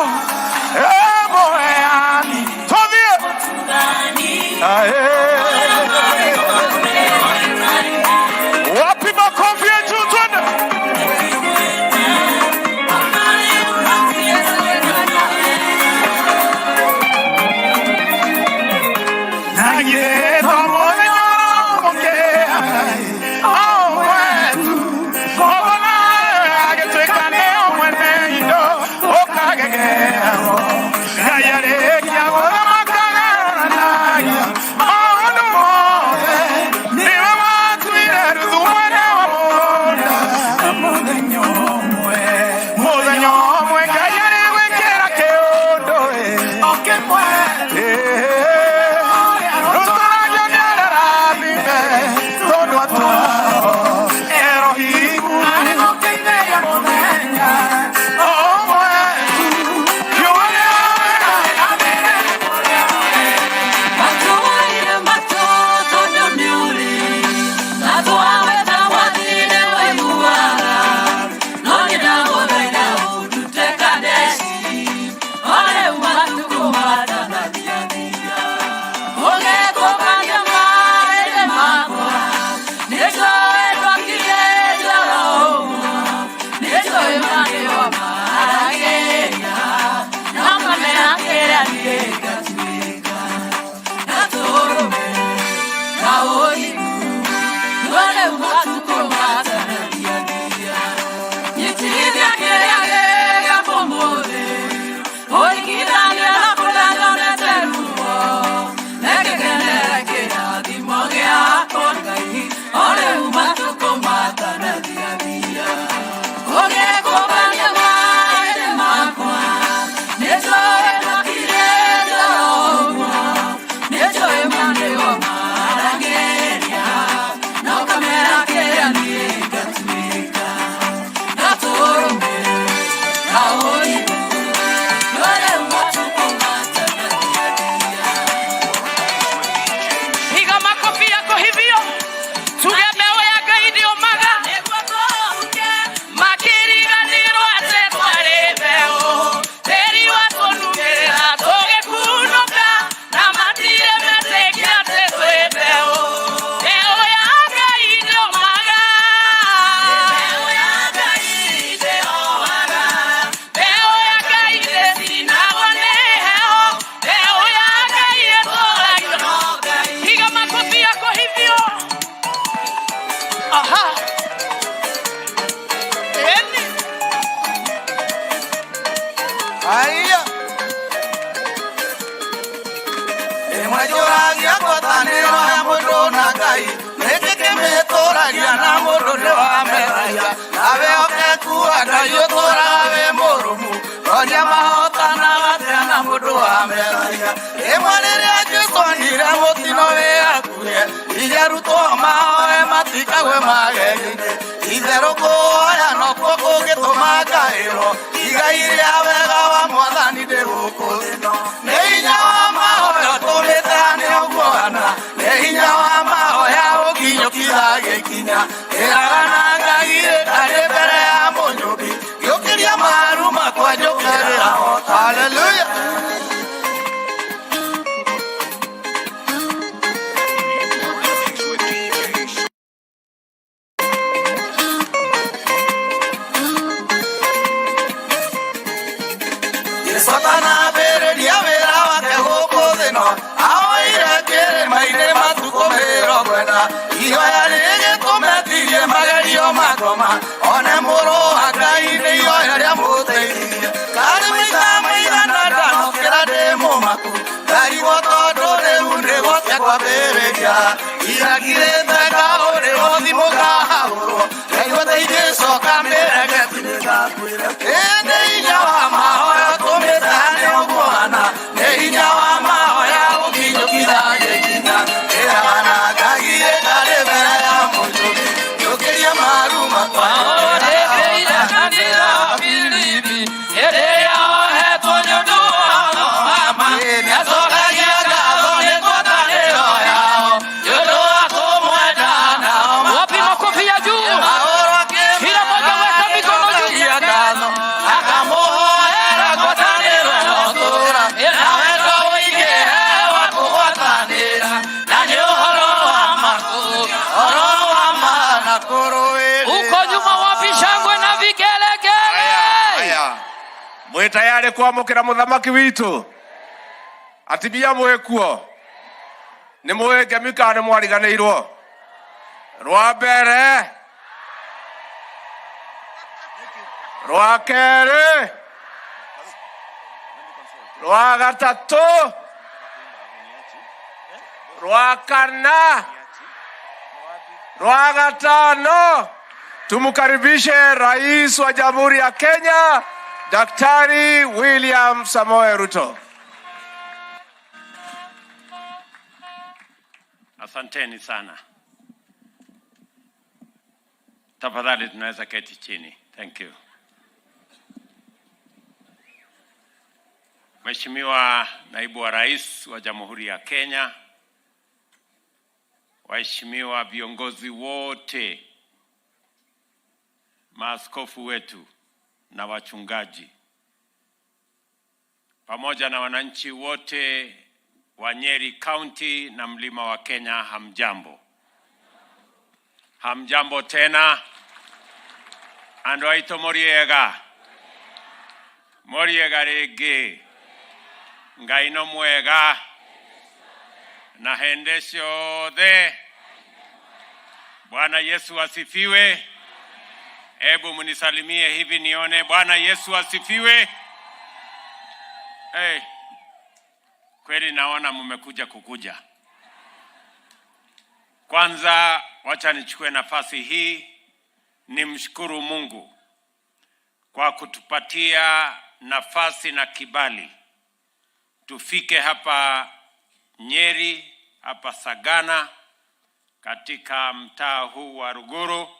mũheani tũthiĩ wapi makofi ya juu twende Oh, Ija Ruto maoe matika we magegine. Ithero kuoya no kuo gitũmaga ĩro. Iga iria wega wa mwathani ndĩgũkũthino. Nĩ hinya wa mahoya tũmĩtane ũguana. Nĩ hinya wa mahoya ũkinyũkia gĩkinya. Ĩragana ngagire karĩ mbere ya mũnyũmbi. Gĩũkĩria maru makwa njũkĩrĩra hota. Hallelujah. Satana bere diavera wa te hoko deno. Aoira kere maine matuko mero kwenda. Iyo ya lege kometirie magario makoma. One moro akaine iyo ya muteirie. Kari maida nadano kera demo maku. Kari woto dore unre wote kwa bereja. Ira kireta kaore odi moka hauro. Kari wote ide soka mera ketinega kuire. Ende ijawa mahoya tome Ogwana, Nehinya wa mahoya ukinyukira gĩkinya. Ĩragana ngagire karĩ mbere ya mũnyũmbi. Njũkĩria maru makwa. Nĩkĩire kanitha Filipi. Hĩndĩ yohetwo nĩ ũndũ wa mama. Nĩacokagia ngatho nĩ ngwatanĩro yao. Nĩ ũndũ wa kũmwenda nao. Wapi makofi ya juu? Kila mmoja weka mikono juu. Akamwohera ngwatanĩro. Uko nyuma wapi shangwe na vigelegele? Mwe tayari kuamukira muthamaki witu? Atibia mwe kuo. Ni mwe ngemika ni mwariganĩirwo. Rwa mbere. Rwa kerĩ. Rwa gatatũ. Rwa kana. Rwa gatano. Tumkaribishe Rais wa Jamhuri ya Kenya, Daktari William Samoei Ruto. Asanteni sana. Tafadhali tunaweza keti chini. Thank you. Mheshimiwa Naibu wa Rais wa Jamhuri ya Kenya, waheshimiwa viongozi wote, maaskofu wetu na wachungaji, pamoja na wananchi wote wa Nyeri County na Mlima wa Kenya, hamjambo. Hamjambo tena. Andũ aitũ mũriega. Mũriega rĩngĩ. Ngai no mwega. Na hende ciothe. Bwana Yesu asifiwe. Hebu mnisalimie hivi nione. Bwana Yesu asifiwe. Kweli naona mmekuja kukuja. Kwanza wacha nichukue nafasi hii nimshukuru Mungu kwa kutupatia nafasi na kibali tufike hapa Nyeri, hapa Sagana, katika mtaa huu wa Ruguru.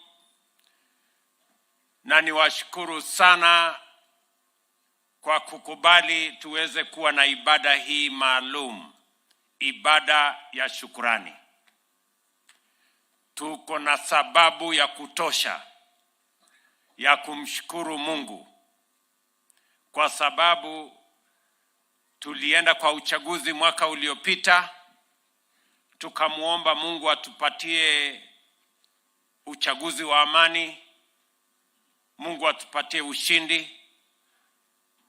Na niwashukuru sana kwa kukubali tuweze kuwa na ibada hii maalum, ibada ya shukrani. Tuko na sababu ya kutosha ya kumshukuru Mungu, kwa sababu tulienda kwa uchaguzi mwaka uliopita, tukamuomba Mungu atupatie uchaguzi wa amani, Mungu atupatie ushindi,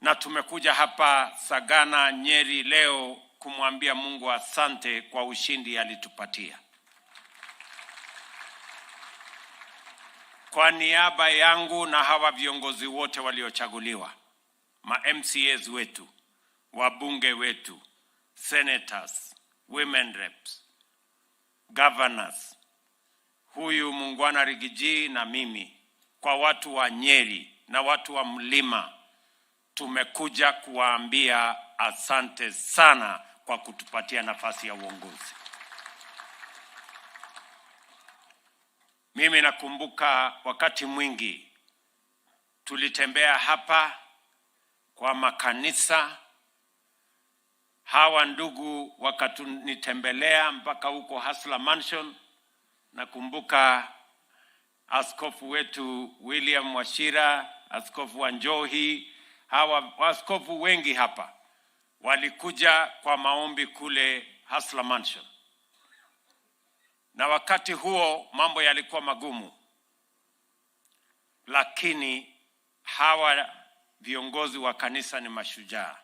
na tumekuja hapa Sagana Nyeri leo kumwambia Mungu asante kwa ushindi alitupatia. Kwa niaba yangu na hawa viongozi wote waliochaguliwa, ma MCAs wetu, wabunge wetu, senators, women reps, governors, huyu Mungwana Rigiji na mimi, kwa watu wa Nyeri na watu wa Mlima, tumekuja kuwaambia asante sana kwa kutupatia nafasi ya uongozi. Mimi nakumbuka wakati mwingi tulitembea hapa kwa makanisa, hawa ndugu wakatunitembelea mpaka huko Hustler Mansion. Nakumbuka askofu wetu William Washira, askofu wa Njohi, hawa askofu wengi hapa walikuja kwa maombi kule Hustler Mansion. Na wakati huo mambo yalikuwa magumu, lakini hawa viongozi wa kanisa ni mashujaa.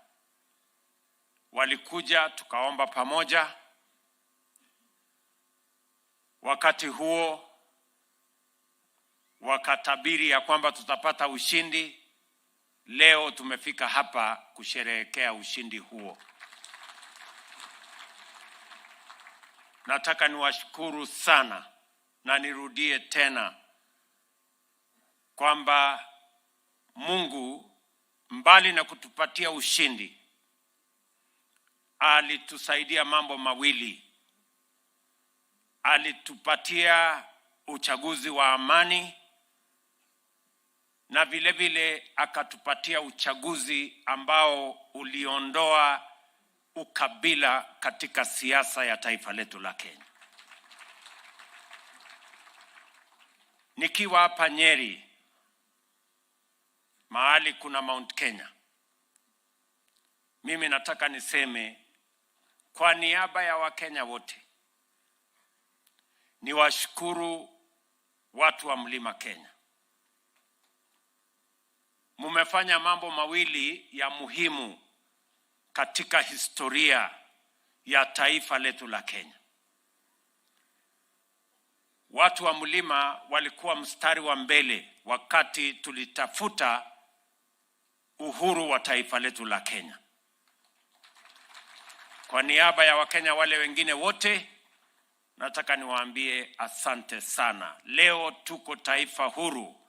Walikuja tukaomba pamoja. Wakati huo wakatabiri ya kwamba tutapata ushindi. Leo tumefika hapa kusherehekea ushindi huo. Nataka niwashukuru sana na nirudie tena kwamba Mungu mbali na kutupatia ushindi alitusaidia mambo mawili. Alitupatia uchaguzi wa amani na vile vile akatupatia uchaguzi ambao uliondoa ukabila katika siasa ya taifa letu la Kenya. Nikiwa hapa Nyeri, mahali kuna Mount Kenya, mimi nataka niseme kwa niaba ya Wakenya wote, niwashukuru watu wa Mlima Kenya. Mumefanya mambo mawili ya muhimu katika historia ya taifa letu la Kenya. Watu wa Mlima walikuwa mstari wa mbele wakati tulitafuta uhuru wa taifa letu la Kenya. Kwa niaba ya Wakenya wale wengine wote, nataka niwaambie asante sana. Leo tuko taifa huru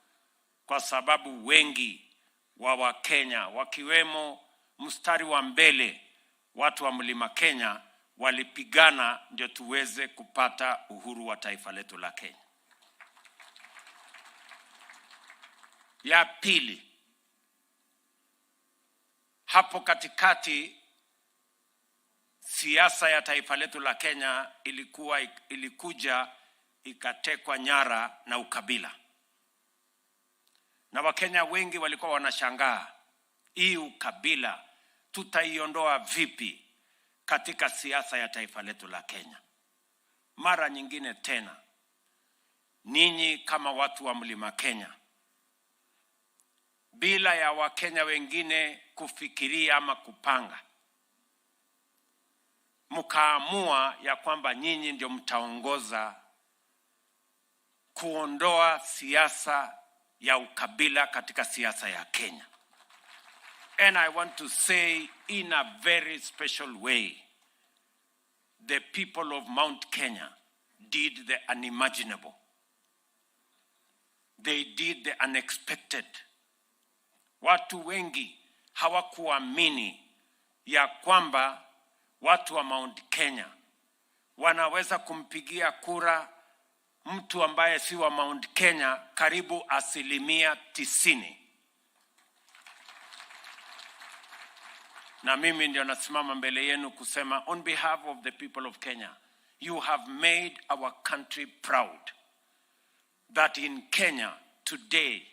kwa sababu wengi wa Wakenya, wakiwemo mstari wa mbele watu wa Mlima Kenya, walipigana ndio tuweze kupata uhuru wa taifa letu la Kenya. Ya pili, hapo katikati siasa ya taifa letu la Kenya ilikuja ikatekwa nyara na ukabila. Na Wakenya wengi walikuwa wanashangaa, hii ukabila tutaiondoa vipi katika siasa ya taifa letu la Kenya? Mara nyingine tena, ninyi kama watu wa Mlima Kenya, bila ya Wakenya wengine kufikiria ama kupanga, mkaamua ya kwamba nyinyi ndio mtaongoza kuondoa siasa ya ukabila katika siasa ya Kenya. And I want to say in a very special way, the people of Mount Kenya did the unimaginable. They did the unexpected. Watu wengi hawakuamini ya kwamba watu wa Mount Kenya wanaweza kumpigia kura mtu ambaye si wa Mount Kenya karibu 90%. Na mimi ndio nasimama mbele yenu kusema, on behalf of the people of Kenya, you have made our country proud. That in Kenya today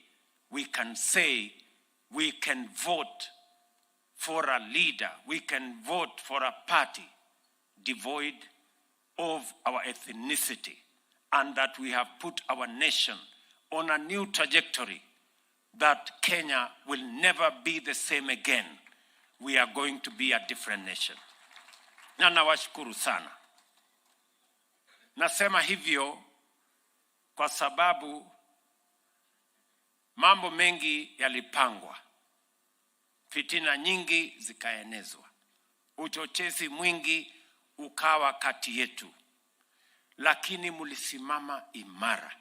we can say we can vote for a leader, we can vote for a party devoid of our ethnicity, and that we have put our nation on a new trajectory, that Kenya will never be the same again. We are going to be a different nation. Na nawashukuru sana. Nasema hivyo kwa sababu mambo mengi yalipangwa. Fitina nyingi zikaenezwa. Uchochezi mwingi ukawa kati yetu. Lakini mulisimama imara.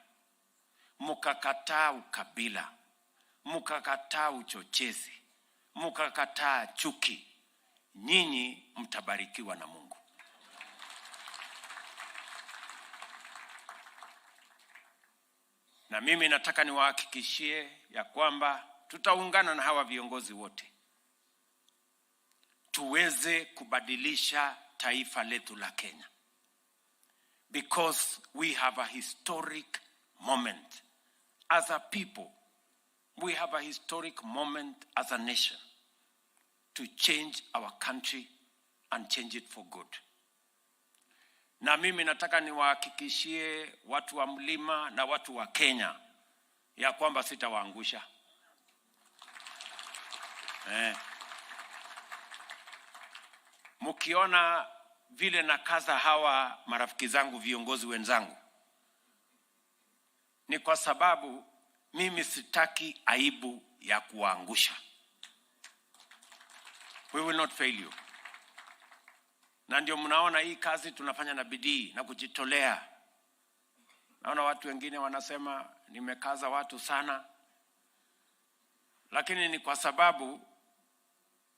Mukakataa ukabila. Mukakataa uchochezi. Mukakataa chuki. Nyinyi mtabarikiwa na Mungu. Na mimi nataka niwahakikishie ya kwamba tutaungana na hawa viongozi wote tuweze kubadilisha taifa letu la Kenya, because we have a historic moment as a people. We have a historic moment as a nation to change our country and change it for good. Na mimi nataka niwahakikishie watu wa mlima na watu wa Kenya ya kwamba sitawaangusha. Mkiona vile nakaza hawa marafiki zangu, viongozi wenzangu, ni kwa sababu mimi sitaki aibu ya kuwaangusha. We will not fail you. Na ndio mnaona hii kazi tunafanya na bidii na kujitolea. Naona watu wengine wanasema nimekaza watu sana, lakini ni kwa sababu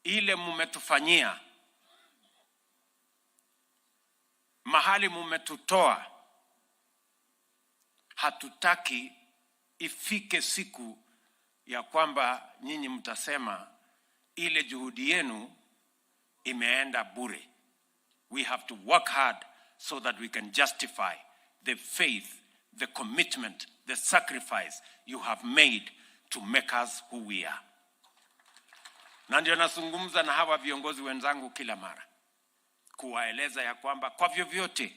ile mmetufanyia, mahali mmetutoa, hatutaki ifike siku ya kwamba nyinyi mtasema ile juhudi yenu imeenda bure. We have to work hard so that we can justify the faith, the commitment, the sacrifice you have made to make us who we are. Na ndio nazungumza na hawa viongozi wenzangu kila mara, kuwaeleza ya kwamba kwa vyovyote,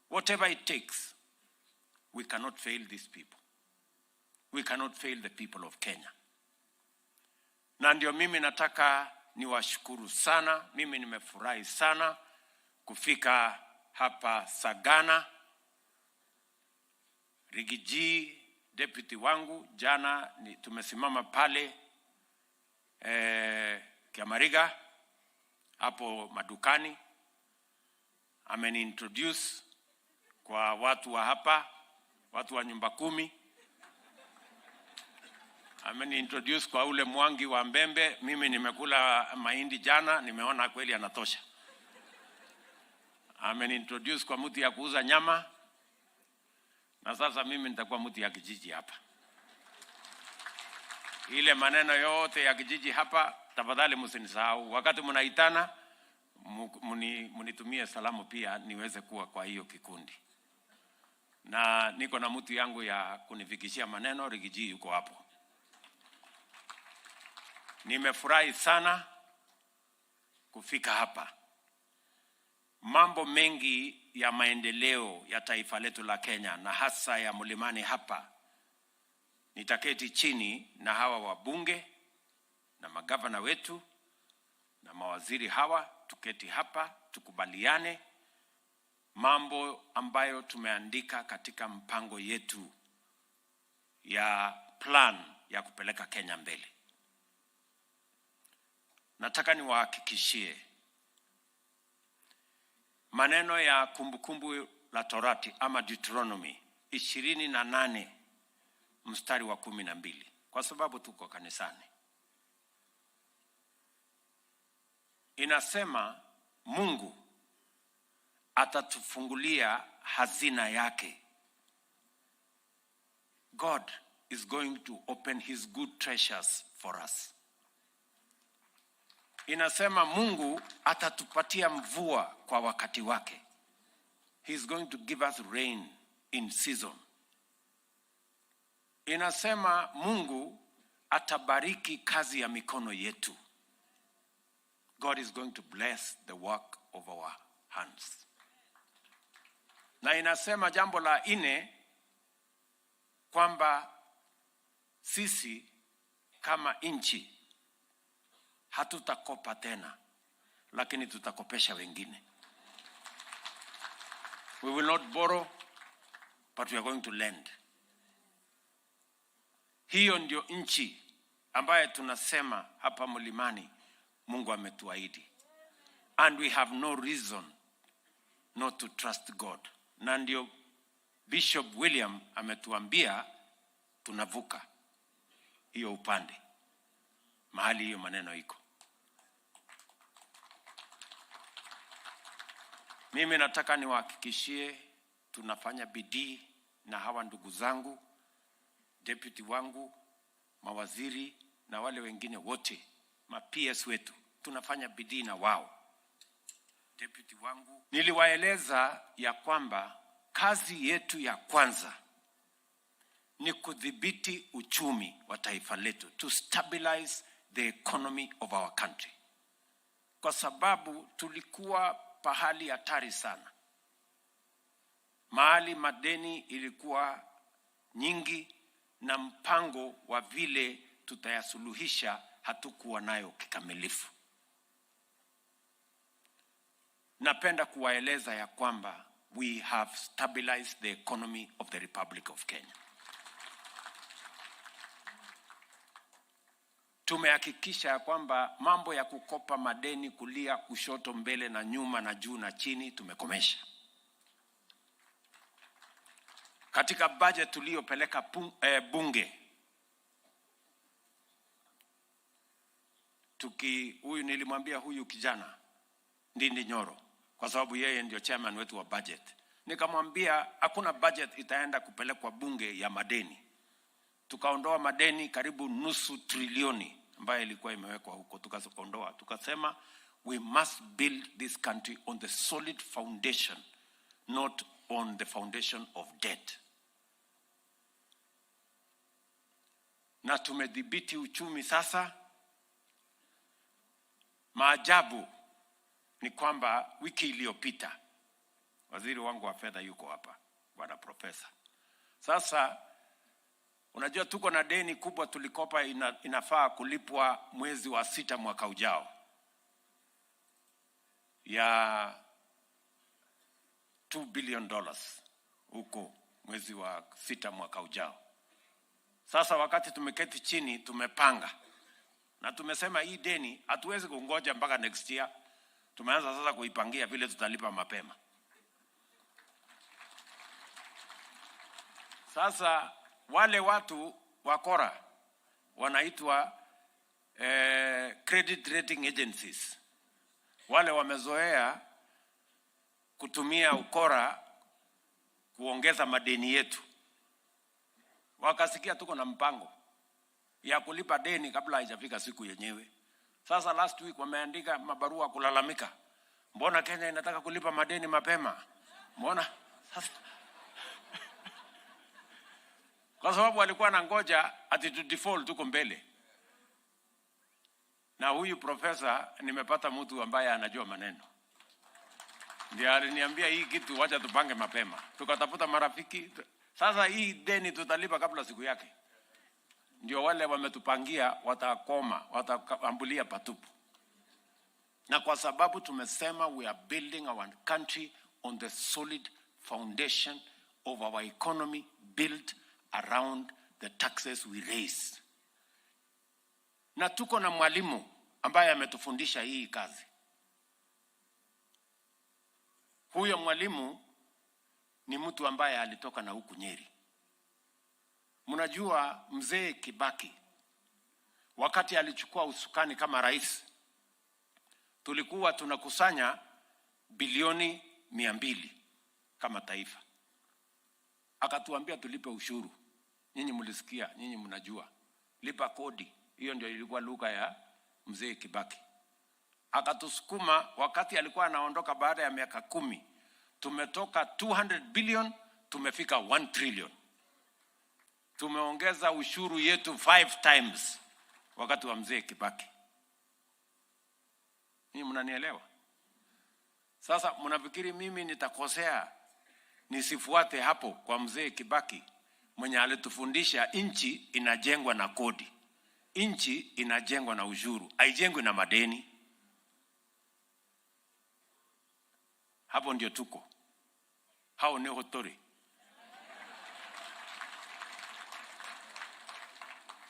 whatever it takes, we cannot fail these people. We cannot fail the people of Kenya. Na ndio mimi nataka niwashukuru sana. Mimi nimefurahi sana kufika hapa Sagana. Rigiji, deputy wangu, jana tumesimama pale Kiamariga hapo madukani. Ameni-introduce kwa watu wa hapa, watu wa nyumba 10. Ameni-introduce kwa ule mwangi wa Mbembe. Mimi nimekula mahindi jana, nimeona kweli anatosha. Ameni-introduce kwa mtu ya kuuza nyama. Na sasa mimi nitakuwa mtu ya kijiji hapa. Ile maneno yote ya kijiji hapa, tafadhali msinisahau. Wakati mnaitana, munitumie salamu pia niweze kuwa kwa hiyo kikundi. Na niko na mtu yangu ya kunifikishia maneno, Rigiji yuko hapo. Nimefurahi sana kufika hapa. Mambo mengi ya maendeleo ya taifa letu la Kenya na hasa ya mlimani hapa, nitaketi chini na hawa wabunge na magavana wetu na mawaziri hawa, tuketi hapa tukubaliane mambo ambayo tumeandika katika mpango yetu ya plan ya kupeleka Kenya mbele. Nataka niwahakikishie maneno ya kumbukumbu la Torati ama Deuteronomy 28 mstari wa 12, kwa sababu tuko kanisani. Inasema Mungu atatufungulia hazina yake. God is going to open his good treasures for us. Inasema Mungu atatupatia mvua kwa wakati wake. He is going to give us rain in season. Inasema Mungu atabariki kazi ya mikono yetu. God is going to bless the work of our hands. Na inasema jambo la 4 kwamba sisi kama nchi hatutakopa tena, lakini tutakopesha wengine. We will not borrow, but we are going to lend. Hiyo ndio nchi ambaye tunasema hapa mlimani Mungu ametuahidi. And we have no reason not to trust God. Na ndio Bishop William ametuambia tunavuka hiyo upande, mahali hiyo maneno iko. Mimi nataka niwahakikishie tunafanya bidii na hawa ndugu zangu deputy wangu, mawaziri na wale wengine wote, ma-PS wetu, tunafanya bidii na wao. Deputy wangu, niliwaeleza ya kwamba kazi yetu ya kwanza ni kudhibiti uchumi wa taifa letu, to stabilize the economy of our country. Kwa sababu tulikuwa pahali hatari sana. Mahali madeni ilikuwa nyingi na mpango wa vile tutayasuluhisha hatukuwa nayo kikamilifu. Napenda kuwaeleza ya kwamba we have stabilized the economy of the Republic of Kenya. Tumehakikisha ya kwamba mambo ya kukopa madeni kulia, kushoto, mbele na nyuma na juu na chini tumekomesha. Katika budget tuliyopeleka bunge, huyu nilimwambia huyu kijana Ndindi Nyoro, kwa sababu yeye ndio chairman wetu wa budget. Nikamwambia hakuna budget itaenda kupelekwa bunge ya madeni. Tukaondoa madeni karibu nusu trilioni ambayo ilikuwa imewekwa huko, tukaondoa. Tukasema we must build this country on the solid foundation, not on the foundation of debt. Na tumedhibiti uchumi sasa. Maajabu ni kwamba wiki iliyopita waziri wangu wa fedha yuko hapa, bwana profesa. Sasa unajua tuko na deni kubwa tulikopa, inafaa kulipwa mwezi wa 6 mwaka ujao ya $2 billion huko mwezi wa 6 mwaka ujao. Sasa wakati tumeketi chini tumepanga na tumesema hii deni hatuwezi kungoja mpaka next year. Tumeanza sasa kuipangia vile tutalipa mapema. Sasa wale watu wakora wanaitwa credit rating agencies. Wale wamezoea kutumia ukora kuongeza madeni yetu. Wakasikia tuko na mpango ya kulipa deni kabla haijafika siku yenyewe. Sasa last week wameandika mabarua kulalamika, mbona Kenya inataka kulipa madeni mapema? Mbona sasa kwa sababu walikuwa na ngoja ati to default tuko mbele. Na huyu profesa nimepata mtu ambaye anajua maneno, ndiye aliniambia hii kitu wacha tupange mapema. Tukatafuta marafiki. Sasa hii deni tutalipa kabla siku yake. Ndio wale wametupangia watakoma, wataambulia patupu. Na kwa sababu tumesema we are building our country on the solid foundation of our economy built around the taxes we raise. Na tuko na mwalimu ambaye ametufundisha hii kazi. Huyo mwalimu ni mtu ambaye alitoka na huku Nyeri. Mnajua mzee Kibaki wakati alichukua usukani kama rais, tulikuwa tunakusanya bilioni 200 kama taifa. Akatuambia tulipe ushuru. Nyinyi mlisikia, nyinyi mnajua. Lipa kodi. Hiyo ndio ilikuwa lugha ya mzee Kibaki. Akatusukuma wakati alikuwa anaondoka baada ya miaka 10. Tumetoka 200 billion tumefika 1 trillion. Tumeongeza ushuru yetu 5 times wakati wa mzee Kibaki. Ni mnanielewa? Sasa mnafikiri mimi nitakosea nisifuate hapo kwa mzee Kibaki mwenye alitufundisha nchi inajengwa na kodi, nchi inajengwa na ushuru, haijengwi na madeni. Hapo ndio tuko. Hao ni hotori.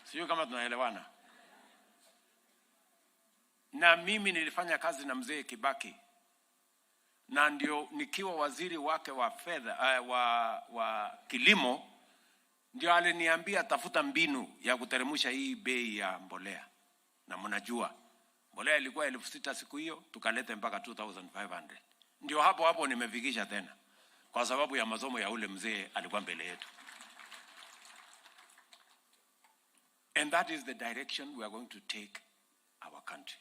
Sio kama tunaelewana. Na mimi nilifanya kazi na mzee Kibaki. Na ndio nikiwa waziri wake wa fedha wa kilimo, ndio aliniambia tafuta mbinu ya kuteremsha hii bei ya mbolea. Na mnajua mbolea ilikuwa 6,000 siku hiyo, tukaleta mpaka 2,500. Ndio hapo nimefikisha tena kwa sababu ya masomo ya ule mzee alikuwa mbele yetu. And that is the direction we are going to take our country.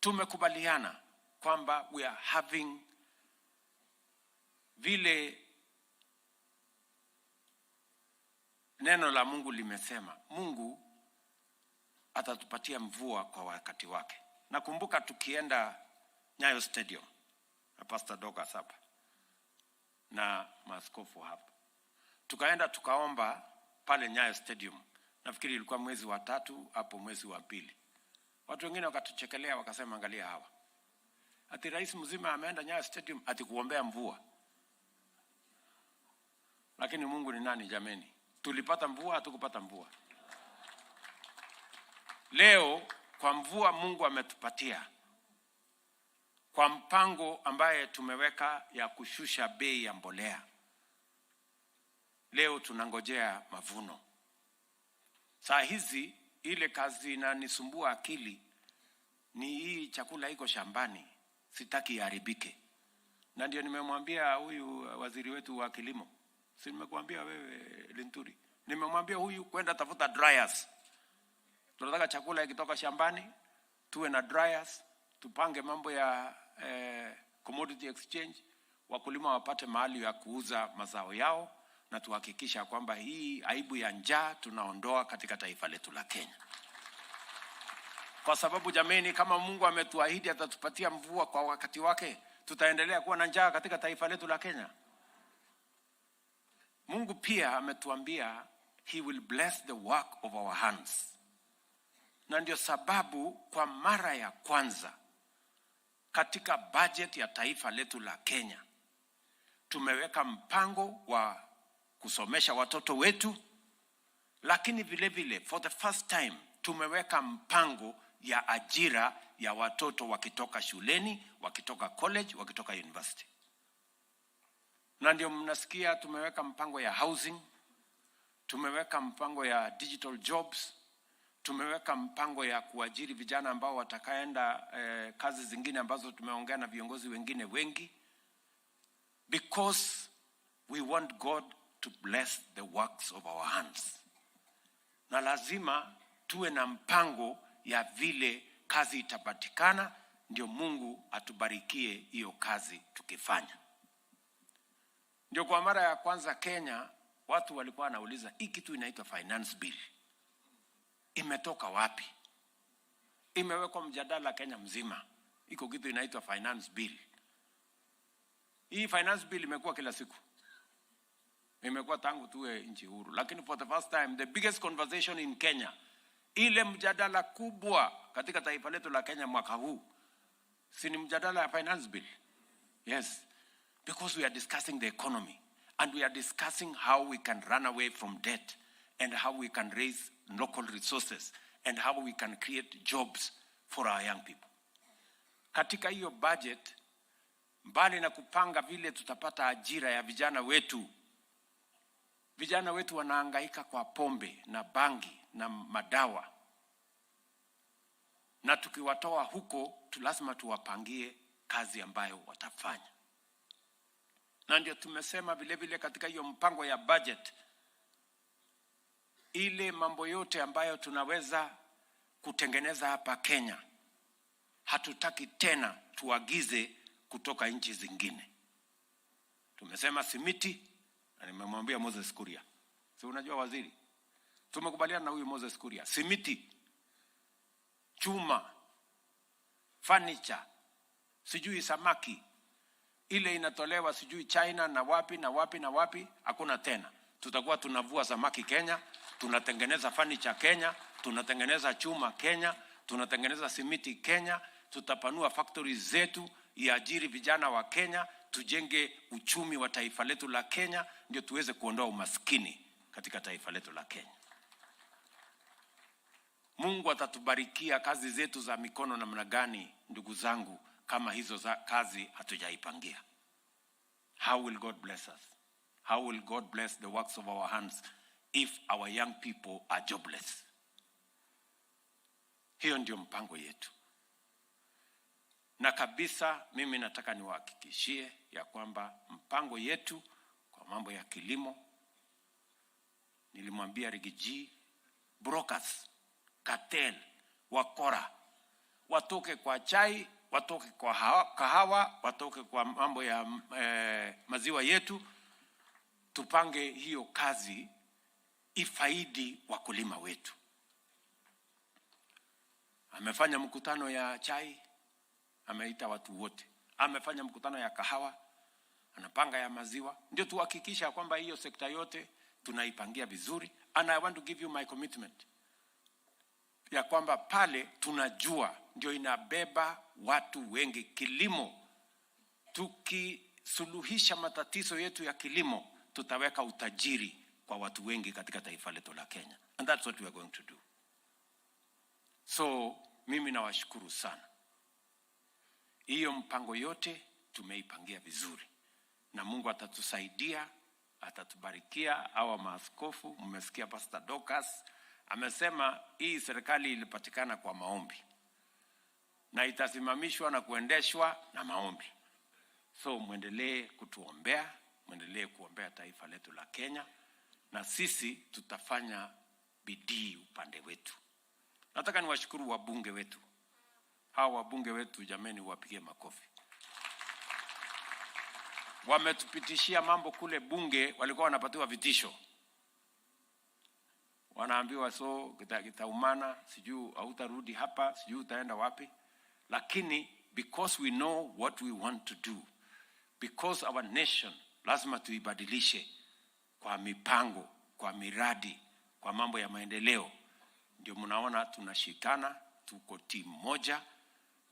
Tumekubaliana kwamba we are having vile neno la Mungu limesema. Mungu atatupatia mvua kwa wakati wake. Nakumbuka tukienda Nyayo Stadium na Pastor Douglas hapa na maaskofu hapa, tukaenda tukaomba pale Nyayo Stadium. Nafikiri ilikuwa mwezi wa 3 hapo mwezi wa 2. Watu wengine wakatuchekelea wakasema, angalia hawa, ati rais mzima ameenda Nyayo Stadium ati kuombea mvua. Lakini Mungu ni nani jameni? Tulipata mvua, hatukupata mvua? Leo kwa mvua Mungu ametupatia, kwa mpango ambaye tumeweka ya kushusha bei ya mbolea, leo tunangojea mavuno. Saa hizi ile kazi inanisumbua akili ni hii chakula iko shambani, sitaki iharibike. Na ndio nimemwambia huyu waziri wetu wa kilimo, si nimekuambia wewe Linturi, nimemwambia huyu kwenda tafuta dryers. Tunataka chakula ikitoka shambani tuwe na dryers, tupange mambo ya commodity exchange, wakulima wapate mahali ya kuuza mazao yao, na tuhakikisha kwamba hii aibu ya njaa tunaondoa katika taifa letu la Kenya. Kwa sababu jameni, kama Mungu ametuahidi atatupatia mvua kwa wakati wake, tutaendelea kuwa na njaa katika taifa letu la Kenya? Mungu pia ametuambia he will bless the work of our hands. Na ndio sababu kwa mara ya kwanza katika budget ya taifa letu la Kenya tumeweka mpango wa kusomesha watoto wetu, lakini vile vile for the first time tumeweka mpango ya ajira ya watoto wakitoka shuleni, wakitoka college, wakitoka university. Na ndio mnasikia tumeweka mpango ya housing, tumeweka mpango ya digital jobs, tumeweka mpango ya kuajiri vijana ambao watakaenda kazi zingine ambazo tumeongea na viongozi wengine wengi, because we want God to bless the works of our hands. Na lazima tuwe na mpango ya vile kazi itapatikana, ndio Mungu atubarikie hiyo kazi tukifanya. Ndio kwa mara ya kwanza Kenya watu walikuwa wanauliza hii kitu inaitwa finance bill imetoka wapi? Imewekwa mjadala Kenya mzima, iko kitu inaitwa finance bill. Hii finance bill imekuwa kila siku, imekuwa tangu tuwe nchi huru, lakini for the first time the biggest conversation in Kenya, ile mjadala kubwa katika taifa letu la Kenya mwaka huu, si ni mjadala ya finance bill? Yes, because we are discussing the economy and we are discussing how we can run away from debt and how we can raise local resources and how we can create jobs for our young people. Katika hiyo budget, mbali na kupanga vile tutapata ajira ya vijana wetu wanahangaika kwa pombe na bangi na madawa, na tukiwatoa huko lazima tuwapangie kazi ambayo watafanya. Na ndio tumesema vile vile katika hiyo mpango ya budget, ile mambo yote ambayo tunaweza kutengeneza hapa Kenya, hatutaki tena tuagize kutoka nchi zingine. Tumesema simiti, na nimemwambia Moses Kuria, si unajua waziri, tumekubaliana na huyu Moses Kuria, simiti, chuma, furniture, sijui samaki, ile inatolewa sijui China na wapi na wapi na wapi, hakuna tena. Tutakuwa tunavua samaki Kenya, tunatengeneza furniture Kenya, tunatengeneza chuma Kenya, tunatengeneza simiti Kenya, tutapanua factories zetu, iajiri vijana wa Kenya, tujenge uchumi wa taifa letu la Kenya, ndio tuweze kuondoa umaskini katika taifa letu la Kenya. Mungu atatubarikia kazi zetu za mikono namna gani, ndugu zangu, kama hizo za kazi hatujaipangia? How will God bless us? How will God bless the works of our hands if our young people are jobless? Hiyo ndio mpango yetu. Na kabisa mimi nataka niwahakikishie ya kwamba mpango yetu kwa mambo ya kilimo, nilimwambia Rigiji brokers, cartel, wakora, watoke kwa chai, watoke kwa kahawa, watoke kwa mambo ya maziwa yetu. Tupange hiyo kazi ifaidi wakulima wetu. Amefanya mkutano ya chai, ameita watu wote. Amefanya mkutano ya kahawa, anapanga ya maziwa. Ndio tuhakikisha kwamba hiyo sekta yote tunaipangia vizuri. And I want to give you my commitment ya kwamba pale tunajua ndio inabeba watu wengi. Kilimo, tukisuluhisha matatizo yetu ya kilimo, tutaweka utajiri kwa watu wengi katika taifa letu la Kenya. And that's what we are going to do. So mimi nawashukuru sana. Hiyo mpango yote tumeipangia vizuri. Na Mungu atatusaidia, atatubarikia. Hawa maaskofu, mmesikia Pastor Dorcas amesema hii serikali ilipatikana kwa maombi. Na itasimamishwa na kuendeshwa na maombi. So muendelee kutuombea, muendelee kuombea taifa letu la Kenya. Na sisi tutafanya bidii upande wetu. Nataka niwashukuru wabunge wetu. Hawa wabunge wetu jameni, wapigie makofi. Wametupitishia mambo kule bunge, walikuwa wanapatiwa vitisho. Wanaambiwa so kitaumana, sijui hautarudi hapa, sijui utaenda wapi. Lakini because we know what we want to do, because our nation lazima tuibadilishe kwa mipango, kwa miradi, kwa mambo ya maendeleo. Ndio mnaona tunashikana, tuko timu moja.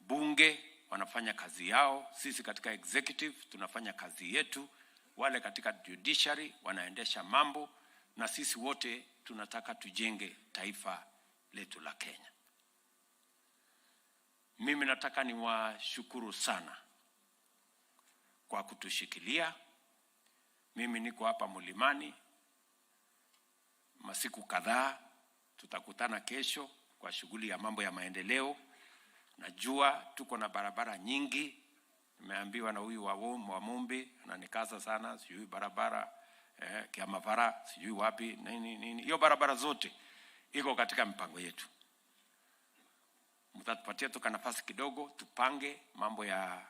Bunge wanafanya kazi yao, sisi katika executive tunafanya kazi yetu, wale katika judiciary wanaendesha mambo, na sisi wote tunataka tujenge taifa letu la Kenya. Mimi nataka niwashukuru sana kwa kutushikilia. Mimi niko hapa Mlimani masiku kadhaa, tutakutana kesho kwa shughuli ya mambo ya maendeleo. Najua tuko na barabara nyingi. Nimeambiwa na huyu wa Mumbi ananikaza sana, sijui barabara Kiamavara, sijui wapi nini. Hiyo barabara zote iko katika mpango yetu. Mtatupatia tuka nafasi kidogo tupange mambo ya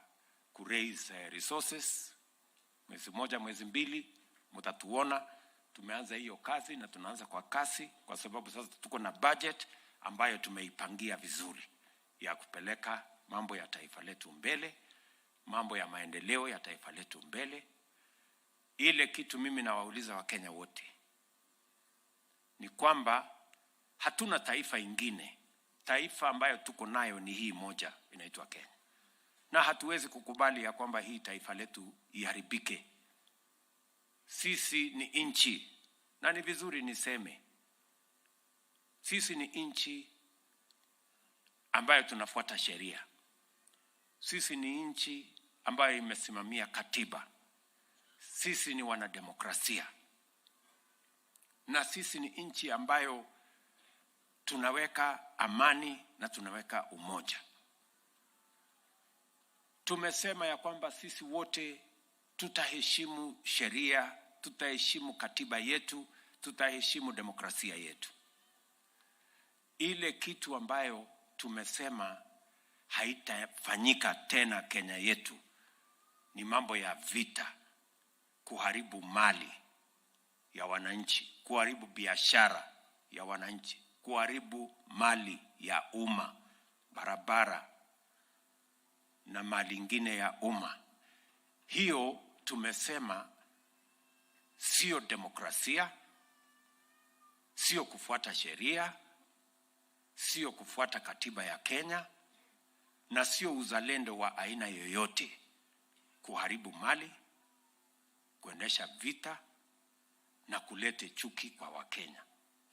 raise resources. Mwezi moja, mwezi mbili mtatuona tumeanza hiyo kazi, na tunaanza kwa kasi kwa sababu sasa tuko na budget ambayo tumeipangia vizuri ya kupeleka mambo ya taifa letu mbele, mambo ya maendeleo ya taifa letu mbele. Ile kitu mimi nawauliza Wakenya wote ni kwamba hatuna taifa ingine. Taifa ambayo tuko nayo ni hii moja inaitwa Kenya. Na hatuwezi kukubali ya kwamba hii taifa letu iharibike. Sisi ni nchi, na ni vizuri niseme, sisi ni nchi ambayo tunafuata sheria. Sisi ni nchi ambayo imesimamia katiba. Sisi ni wanademokrasia. Na sisi ni nchi ambayo tunaweka amani na tunaweka umoja. Tumesema ya kwamba sisi wote tutaheshimu sheria, tutaheshimu katiba yetu, tutaheshimu demokrasia yetu. Ile kitu ambayo tumesema haitafanyika tena Kenya yetu ni mambo ya vita, kuharibu mali ya wananchi, kuharibu biashara ya wananchi, kuharibu mali ya umma, barabara na mali ingine ya umma. Hiyo tumesema sio demokrasia, sio kufuata sheria, sio kufuata katiba ya Kenya, na sio uzalendo wa aina yoyote. Kuharibu mali, kuendesha vita na kulete chuki kwa Wakenya.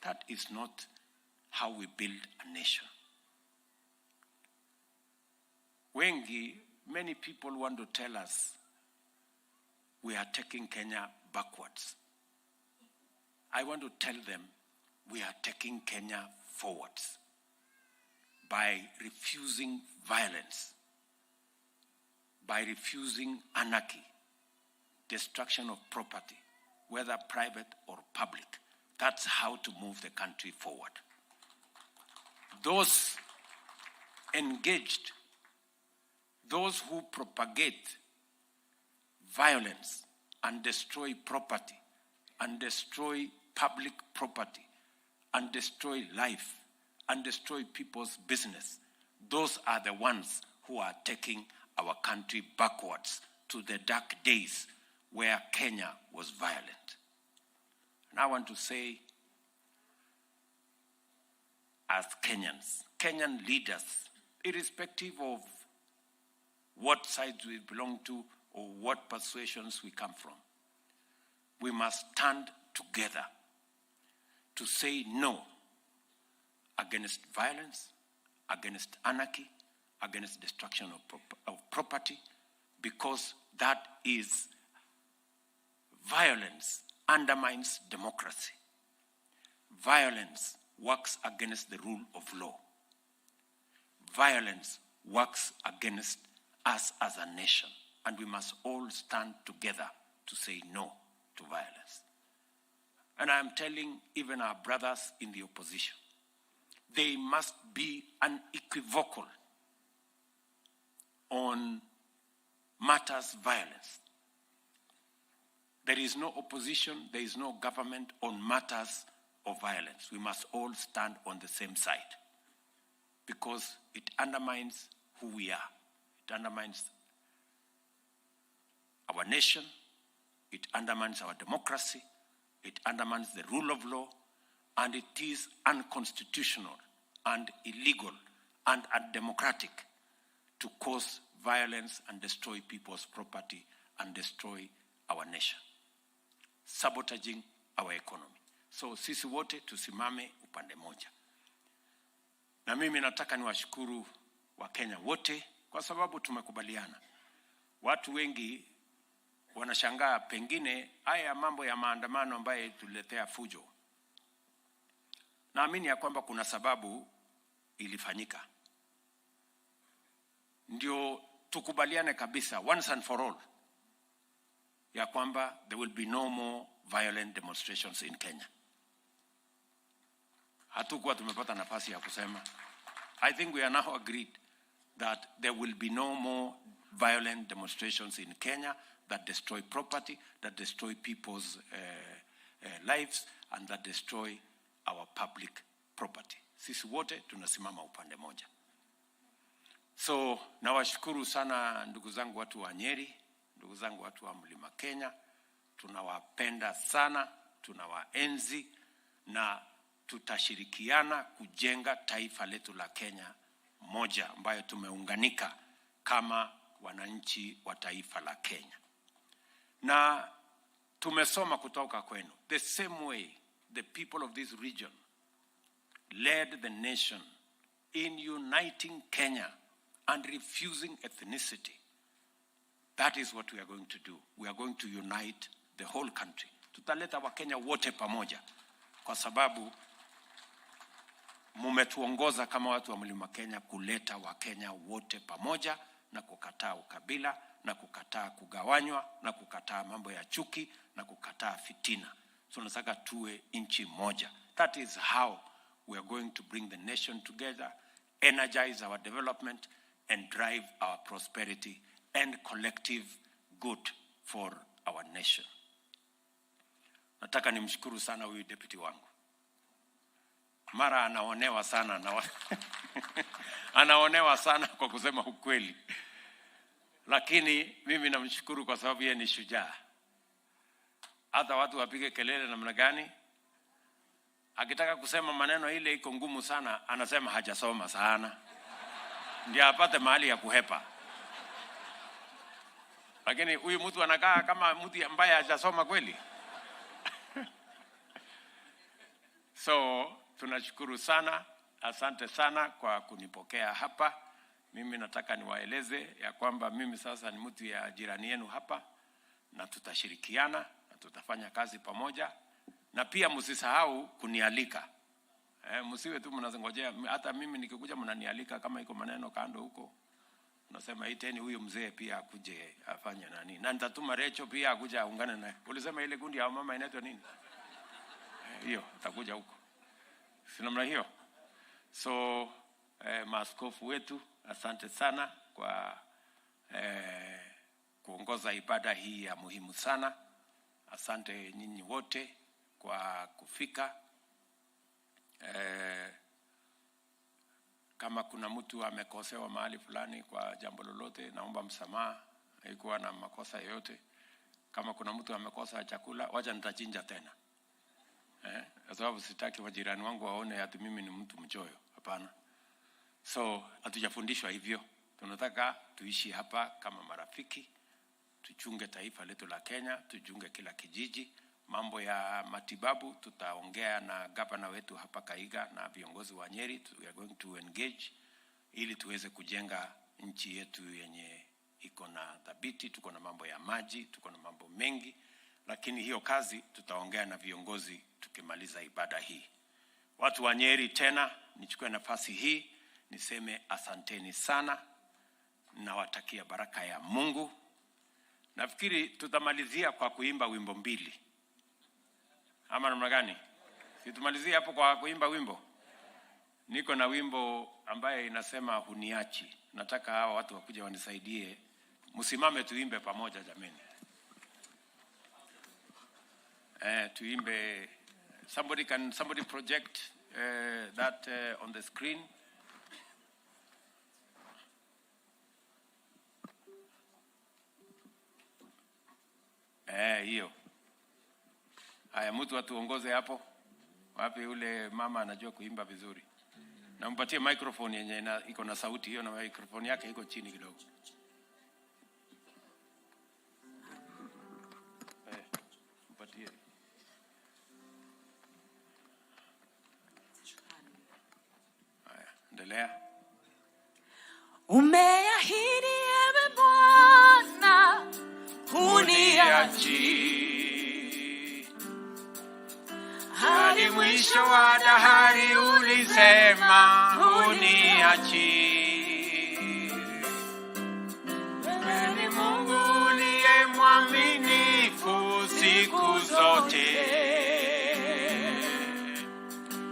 That is not how we build a nation. Many people want to tell us we are taking Kenya backwards. I want to tell them we are taking Kenya forwards by refusing violence, by refusing anarchy, destruction of property, whether private or public. That's how to move the country forward. those engaged, those who propagate violence and destroy property and destroy public property and destroy life and destroy people's business, those are the ones who are taking our country backwards to the dark days where Kenya was violent. And I want to say, as Kenyans, Kenyan leaders, irrespective of what side we belong to or what persuasions we come from, we must stand together to say no against violence, against anarchy, against destruction of property, because that is violence, undermines democracy. Violence works against the rule of law. Violence works against us as a nation, and we must all stand together to say no to violence. And I am telling even our brothers in the opposition, they must be unequivocal on matters violence. There is no opposition, there is no government on matters of violence. We must all stand on the same side because it undermines who we are. It undermines our nation. It undermines our democracy. It undermines the rule of law. And it is unconstitutional and illegal and undemocratic to cause violence and destroy people's property and destroy our nation, sabotaging our economy. So sisi wote tusimame upande moja. Na mimi nataka niwashukuru Wakenya wote kwa sababu tumekubaliana. Watu wengi wanashangaa pengine haya mambo ya maandamano ambayo tuletea fujo. Naamini ya kwamba kuna sababu ilifanyika. Ndio tukubaliane kabisa once and for all ya kwamba there will be no more violent demonstrations in Kenya. Hatukuwa tumepata nafasi ya kusema. I think we are now agreed that there will be no more violent demonstrations in Kenya that destroy property, that destroy people's lives, and that destroy our public property. Sisi wote tunasimama upande moja. So nawashukuru sana ndugu zangu watu wa Nyeri, ndugu zangu watu wa Mlima Kenya. Tunawapenda sana, tunawaenzi na tutashirikiana kujenga taifa letu la Kenya moja ambayo tumeunganika kama wananchi wa taifa la Kenya. Na tumesoma kutoka kwenu. The same way the people of this region led the nation in uniting Kenya and refusing ethnicity. That is what we are going to do. We are going to unite the whole country. Tutaleta Wakenya wote pamoja kwa sababu mumetuongoza kama watu wa Mlima Kenya kuleta Wakenya wote pamoja na kukataa ukabila na kukataa kugawanywa na kukataa mambo ya chuki na kukataa fitina. Tunataka tuwe nchi moja. That is how we are going to bring the nation together, energize our development and drive our prosperity and collective good for our nation. Nataka nimshukuru sana huyu deputy wangu. Mara anaonewa sana anaonewa sana kwa kusema ukweli. Lakini mimi namshukuru kwa sababu yeye ni shujaa. Hata watu wapige kelele namna gani, akitaka kusema maneno ile iko ngumu sana, anasema hajasoma sana. Ndio apate mahali ya kuhepa. Lakini huyu mtu anakaa kama mtu ambaye hajasoma kweli. So tunashukuru sana, asante sana kwa kunipokea hapa. Mimi nataka niwaeleze ya kwamba mimi sasa ni mtu ya jirani yenu hapa na tutashirikiana na tutafanya kazi pamoja. Na pia msisahau kunialika. Msiwe tu mnazongojea, hata mimi nikikuja mnanialika kama iko maneno kando huko. Unasema iteni huyo mzee pia akuje afanye nani. Na nitatuma Recho pia akuje aungane naye. Ulisema ile kundi ya mama inaitwa nini? Hiyo atakuja huko. Si namna hiyo. So maaskofu wetu, asante sana kwa kuongoza ibada hii ya muhimu sana. Asante nyinyi wote kwa kufika. Kama kuna mtu amekosewa mahali fulani kwa jambo lolote, naomba msamaha, haikuwa na makosa yoyote. Kama kuna mtu amekosa chakula, wacha nitachinja tena. Kwa sababu sitaki wajirani wangu waone ati mimi ni mtu mchoyo. Hapana. So hatujafundishwa hivyo. Tunataka tuishi hapa kama marafiki, tuchunge taifa letu la Kenya, tuchunge kila kijiji. Mambo ya matibabu tutaongea na gavana wetu hapa Kaiga na viongozi wa Nyeri. We are going to engage ili tuweze kujenga nchi yetu yenye iko na dhabiti. Tuko na mambo ya maji, tuko na mambo mengi, lakini hiyo kazi tutaongea na viongozi tukimaliza ibada hii. Watu wa Nyeri, tena nichukue nafasi hii niseme asanteni sana, nawatakia baraka ya Mungu. Nafikiri tutamalizia kwa kuimba wimbo 2. Ama namna gani? Si tumalizie hapo kwa kuimba wimbo? Niko na wimbo ambaye inasema huniachi. Nataka hawa watu wakuja wanisaidie. Msimame tuimbe pamoja jameni. Tuimbe. Somebody project that on the screen? Hiyo. Haya, mtu atuongoze hapo. Wapi yule mama anajua kuimba vizuri? Na mpatie microphone yenye iko na sauti, hiyo na microphone yake iko chini kidogo. Mpatie. Haya, endelea. Umeahidi ewe Bwana, huniachi hadi mwisho wa dahari, ulisema huniachi. Wewe ni Mungu uliye mwaminifu siku zote.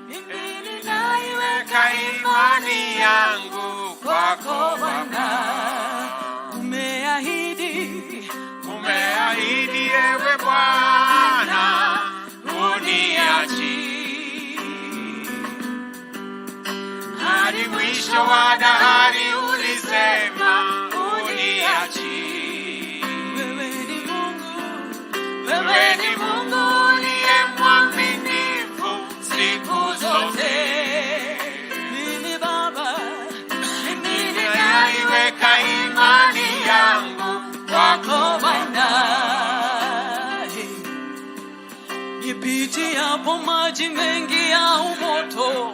Mimi ninaiweka imani yangu kwako Bwana. Umeahidi ewe Bwana, huniachi hadi mwisho wa dahari, ulisema huniachi. Wewe ni Mungu uliye mwaminifu siku zote. Mimi Baba, mimi ninaiweka imani yangu kwako Bwana. Nipitiapo maji mengi ya moto,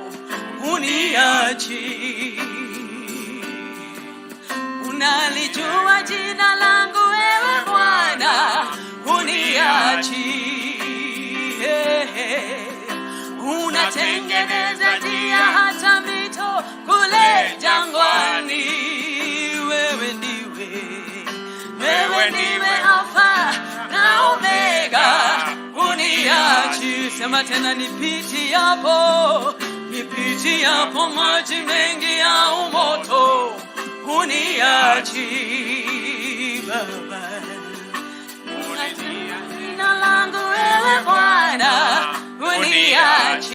huniachi. Unalijua jina langu wewe Bwana, huniachi. Unatengeneza njia hata mito kule jangwani. Wewe ndiwe Alfa na Omega, huniachi. Sema tena, nipitiapo maji mengi ya moto, huniachi Baba.